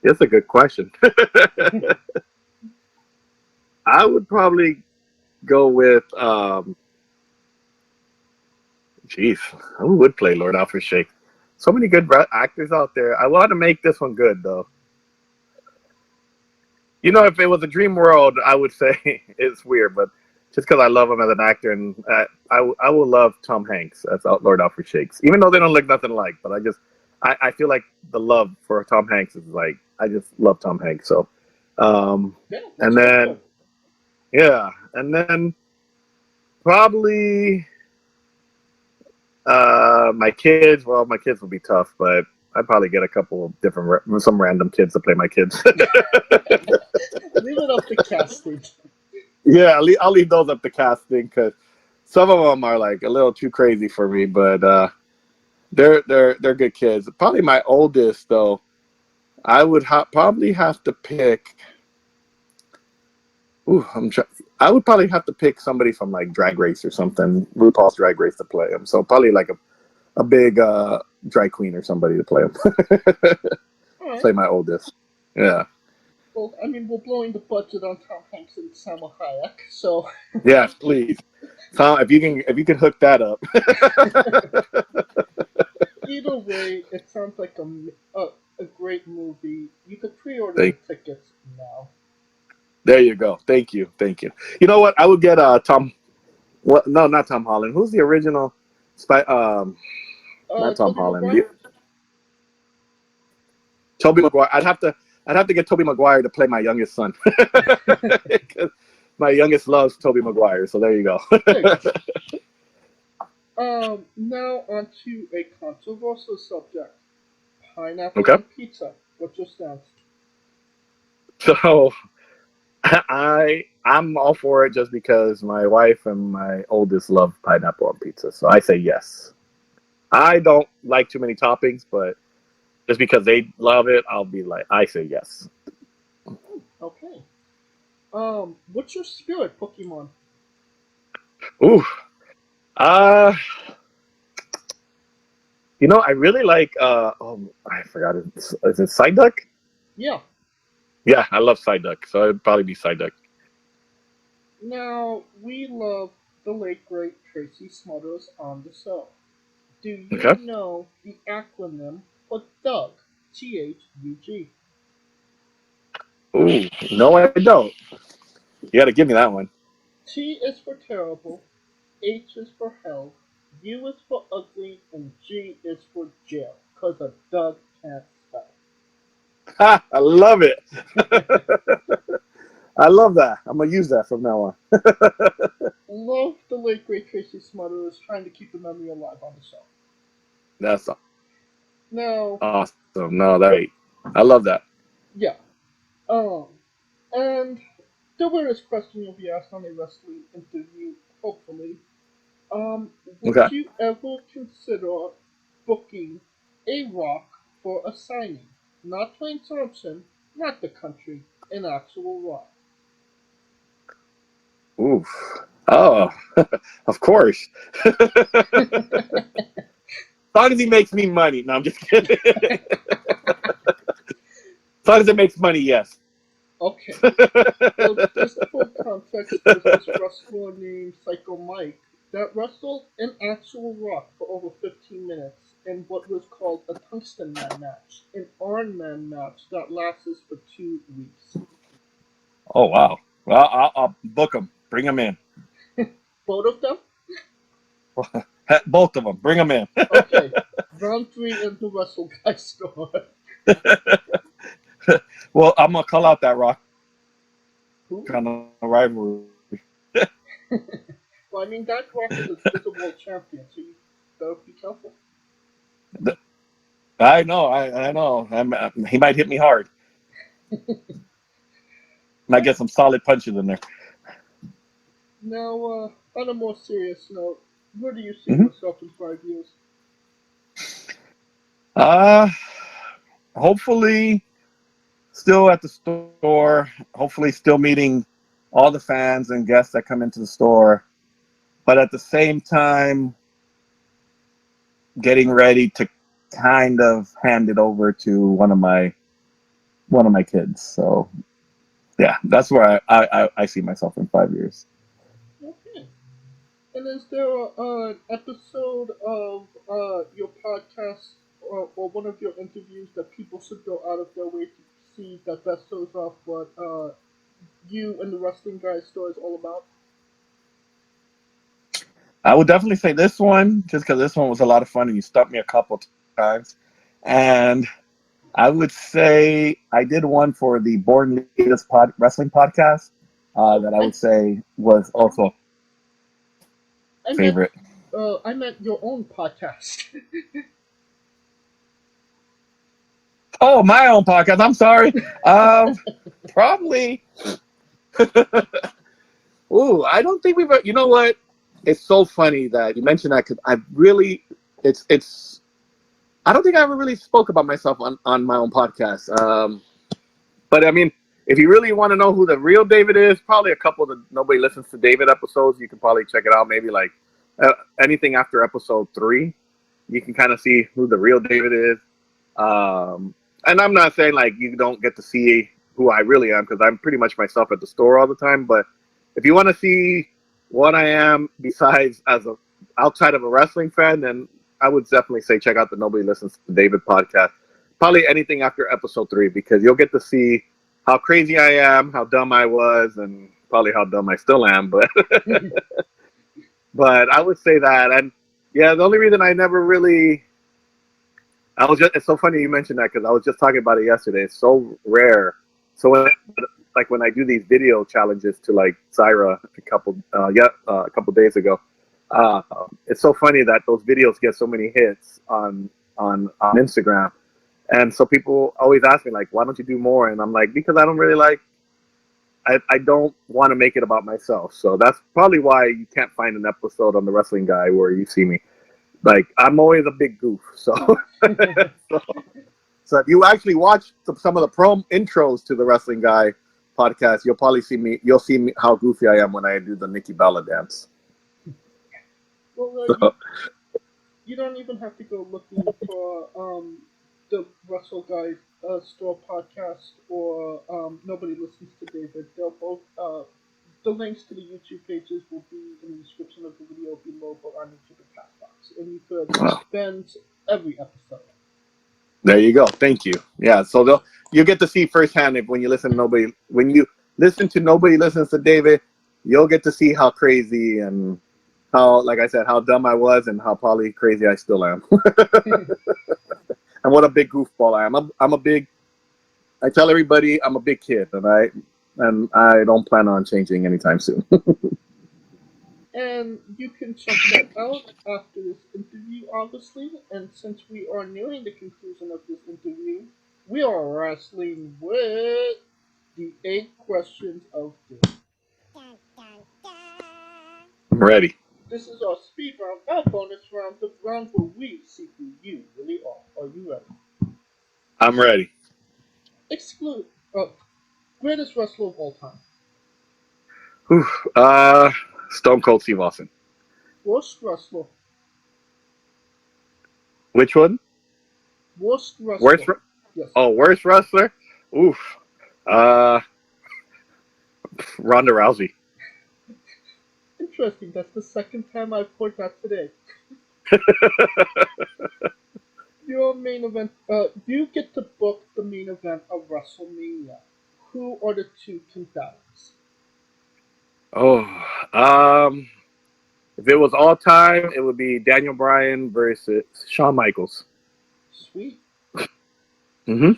that's a good question. I would probably go with, who would play Lord Alfred Shakes? So many good actors out there. I want to make this one good, though. If it was a dream world, I would say it's weird, but just because I love him as an actor, and I will love Tom Hanks as Lord Alfred Shakes, even though they don't look nothing alike. But I feel like the love for Tom Hanks is like, I just love Tom Hanks. So, and then probably my kids. Well, my kids will be tough, but I'd probably get a couple of some random kids to play my kids. Leave it up to casting. Yeah, I'll leave those up to casting, because some of them are like a little too crazy for me. But They're good kids. Probably my oldest though. I would probably have to pick. Ooh, I would probably have to pick somebody from like Drag Race or something, RuPaul's Drag Race to play him. So probably like a big drag queen or somebody to play him. All right. Play my oldest. Yeah. Well, I mean, we're blowing the budget on Tom Hanks and Salma Hayek, so. Yes, please, Tom. If you can hook that up. Either way, it sounds like a great movie. You could pre-order the tickets now. There you go. Thank you. You know what? I would get Tom. What? No, not Tom Holland. Who's the original? Not Tom Tobey Holland. Maguire? Tobey Maguire. I'd have to get Tobey Maguire to play my youngest son. My youngest loves Tobey Maguire. So there you go. Now on to a controversial subject: pineapple Okay. on pizza. What's your stance? So I'm all for it just because my wife and my oldest love pineapple on pizza. So I say yes. I don't like too many toppings, but just because they love it, I'll be like, I say yes. Okay. What's your spirit Pokemon? Ooh. I really like I forgot it. Is it Psyduck? Yeah. Yeah, I love Psyduck, so it'd probably be Psyduck. Now, we love the late great Tracy Smothers on the show. Do you know the acronym for Doug? THUG. Ooh, no, I don't. You got to give me that one. T is for terrible, H is for hell, U is for ugly, and G is for jail, because a Doug can't spell. Ha! I love it. I love that. I'm going to use that from now on. Love the late great Tracy Smothers trying to keep the memory alive on the show. That's Now, awesome. No, I love that. yeah. And the weirdest question you'll be asked on a wrestling interview, hopefully. Would you ever consider booking a Rock for a signing? Not Dwayne Thompson, not the country, an actual Rock. Oof. Oh, of course. As long as he makes me money. No, I'm just kidding. As long as it makes money, yes. Okay. So just for context, there's this wrestler named Psycho Mike that wrestled an actual Rock for over 15 minutes in what was called a Tungsten Man match, an Iron Man match that lasted for 2 weeks. Oh, wow. Well, I'll book them. Bring them in. Both of them? Both of them. Bring them in. Okay. Round 3 in the Wrestle Guy store. Well, I'm going to call out that Rock. Who? Kind of rivalry. Well, I mean, that Rock is a world champion, so you better be careful. I know. I know. He might hit me hard. Might get some solid punches in there. Now, on a more serious note, where do you see yourself in 5 years? Hopefully still at the store. Hopefully still meeting all the fans and guests that come into the store. But at the same time, getting ready to kind of hand it over to one of my kids. So yeah, that's where I see myself in 5 years. Okay. And is there an episode of your podcast or one of your interviews that people should go out of their way to see that shows off what you and the Wrestling Guy store is all about? I would definitely say this one, just because this one was a lot of fun and you stumped me a couple times. And I would say I did one for the Born Leaders Wrestling podcast that I would say was also a favorite. I meant your own podcast. Oh, my own podcast. I'm sorry. Probably. Ooh, I don't think we've. You know what? It's so funny that you mentioned that because I really, it's I don't think I ever really spoke about myself on my own podcast. But I mean, if you really want to know who the real David is, probably a couple of the Nobody Listens to David episodes. You can probably check it out. Maybe like anything after episode 3, you can kind of see who the real David is. And I'm not saying like you don't get to see who I really am, because I'm pretty much myself at the store all the time. But if you want to see what I am besides outside of a wrestling fan, then I would definitely say check out the Nobody Listens to David podcast. Probably anything after episode 3, because you'll get to see how crazy I am, how dumb I was, and probably how dumb I still am. But but I would say that. And yeah, the only reason I never really, it's so funny you mentioned that, because I was just talking about it yesterday. It's so rare. So when I do these video challenges to like Zaira a couple days ago, it's so funny that those videos get so many hits on Instagram. And so people always ask me, like, why don't you do more? And I'm like, because I don't really I don't want to make it about myself. So that's probably why you can't find an episode on The Wrestling Guy where you see me. Like, I'm always a big goof. So so if you actually watch some of the intros to The Wrestling Guy podcast, you'll probably see me how goofy I am when I do the Nikki Bella dance. Well, you don't even have to go looking for the Russell Guy Store podcast or Nobody Listens to David. They'll both the links to the YouTube pages will be in the description of the video below, but on YouTube and Castbox, and you could spend every episode. There you go. Thank you. Yeah, so you get to see firsthand when you listen to Nobody Listens to David, you'll get to see how crazy and how, like I said, how dumb I was and how probably crazy I still am. And what a big goofball I am. I tell everybody I'm a big kid, and I don't plan on changing anytime soon. And you can check that out after this interview, obviously. And since we are nearing the conclusion of this interview, we are wrestling with the 8 questions of this. I'm ready. This is our speed round, our bonus round, the round where we see who you really are. Are you ready? I'm ready. Greatest wrestler of all time. Stone Cold Steve Austin. Worst wrestler. Which one? Worst wrestler. Yes. Oh, worst wrestler? Oof. Ronda Rousey. Interesting. That's the second time I've heard that today. Your main event. You get to book the main event of WrestleMania. Who are the 2 combatants? If it was all time, it would be Daniel Bryan versus Shawn Michaels. Sweet. Mm-hmm.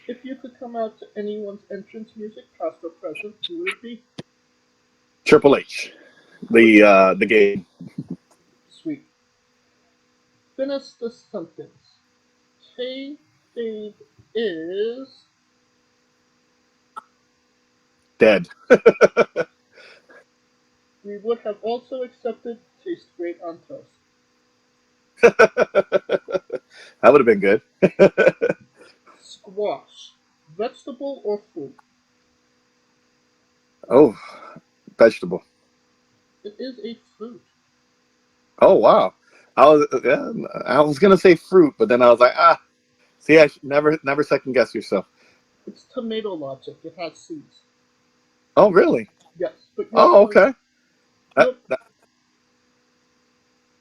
If you could come out to anyone's entrance music, past or present, who would it be? Triple H. The game. Sweet. Finish the sentence. Kayfabe is dead. We would have also accepted taste great on toast. That would have been good. Squash. Vegetable or fruit? Oh, vegetable. It is a fruit. Oh, wow. I was gonna say fruit, but then I was like, see, I should never second guess yourself. It's tomato logic. It has seeds. Oh, really? Yes. But okay.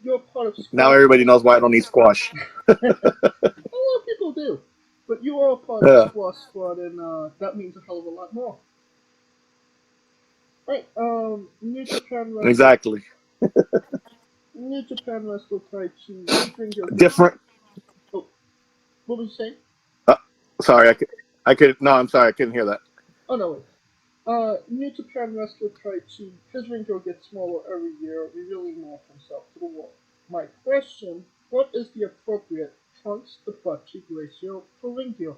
You're part of squash. Now everybody knows why I don't eat squash. A lot of people do. But you are a part of the squash squad, and that means a hell of a lot more. Right, New Japan wrestler. Exactly. New Japan wrestler Taichi. Different. Oh, what was you saying? Sorry, No, I'm sorry, I couldn't hear that. Oh, no, wait. New Japan wrestler Taichi. His ring gear gets smaller every year, revealing more of himself to the world. My question, what is the appropriate trunks to butt cheek ratio for ring gear?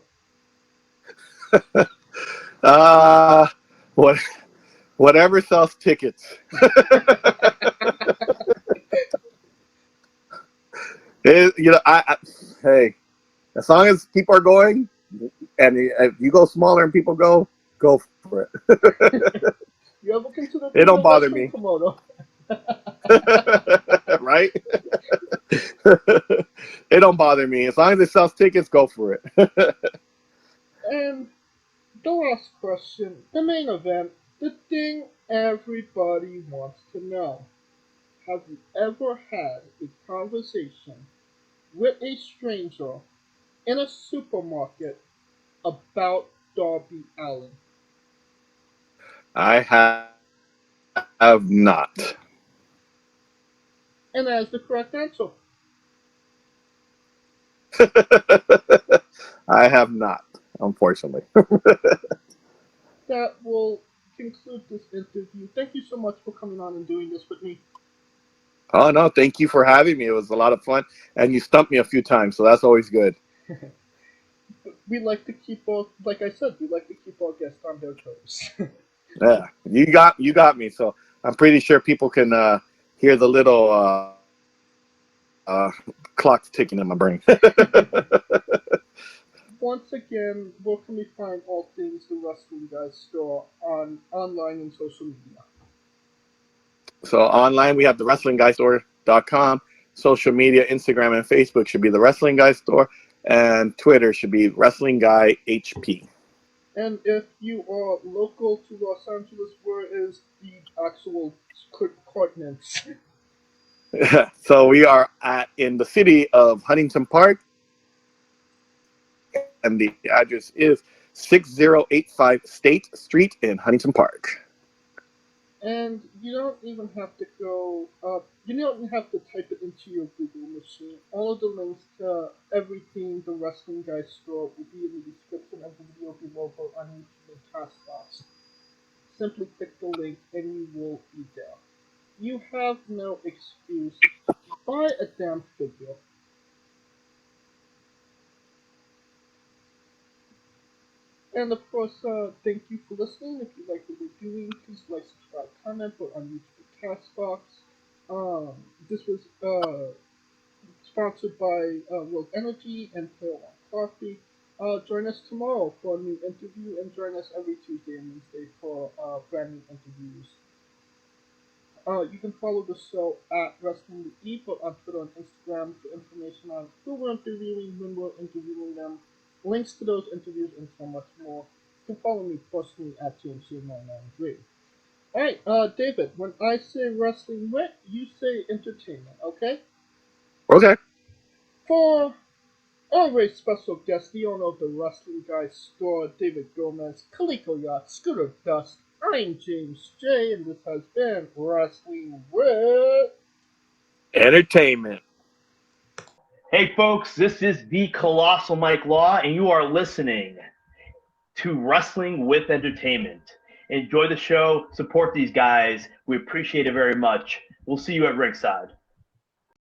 Whatever sells tickets. Hey, As long as people are going, and if you go smaller and people go for it. You ever consider It don't being a bother wrestling me. promoter? Right? It don't bother me. As long as it sells tickets, go for it. And the last question, the main event, the thing everybody wants to know. Have you ever had a conversation with a stranger in a supermarket about Darby Allin? I have not. And that is the correct answer. I have not, unfortunately. That will conclude this interview. Thank you so much for coming on and doing this with me. Oh, no, thank you for having me. It was a lot of fun, and you stumped me a few times, so that's always good. We like to keep our, like I said, we like to keep our guests on their toes. Yeah, you got me, so I'm pretty sure people can hear the little clock ticking in my brain. Once again, where can we find all things the Wrestling Guys store on online and social media? So online, we have the WrestlingGuyStore.com. Social media, Instagram and Facebook should be the Wrestling Guy Store, and Twitter should be Wrestling Guy HP. And if you are local to Los Angeles, where is the actual coordinates? So we are in the city of Huntington Park, and the address is 6085 State Street in Huntington Park. And you don't even have to go up, you don't even have to type it into your Google machine. All of the links to everything the Wrestling Guys store will be in the description of the video below or on YouTube and Castbox. Simply click the link and you will be there. You have no excuse to buy a damn figure. And of course, thank you for listening. If you like what we're doing, please like, subscribe, comment, or on YouTube and Castbox. This was sponsored by World Energy and Pale on Coffee. Join us tomorrow for a new interview, and join us every Tuesday and Wednesday for brand new interviews. You can follow the show at Wrestling with Eve on Twitter and Instagram for information on who we're interviewing, when we're interviewing them, links to those interviews, and so much more. You can follow me personally at TMC993. Alright, David, when I say wrestling wit, you say entertainment, okay? Okay. For our very special guest, the owner of the Wrestling Guys store, David Gomez, Kaliko Yacht, Scooter Dust, I'm James J, and this has been Wrestling with Entertainment. Hey folks, this is the Colossal Mike Law, and you are listening to Wrestling with Entertainment. Enjoy the show, support these guys. We appreciate it very much. We'll see you at ringside.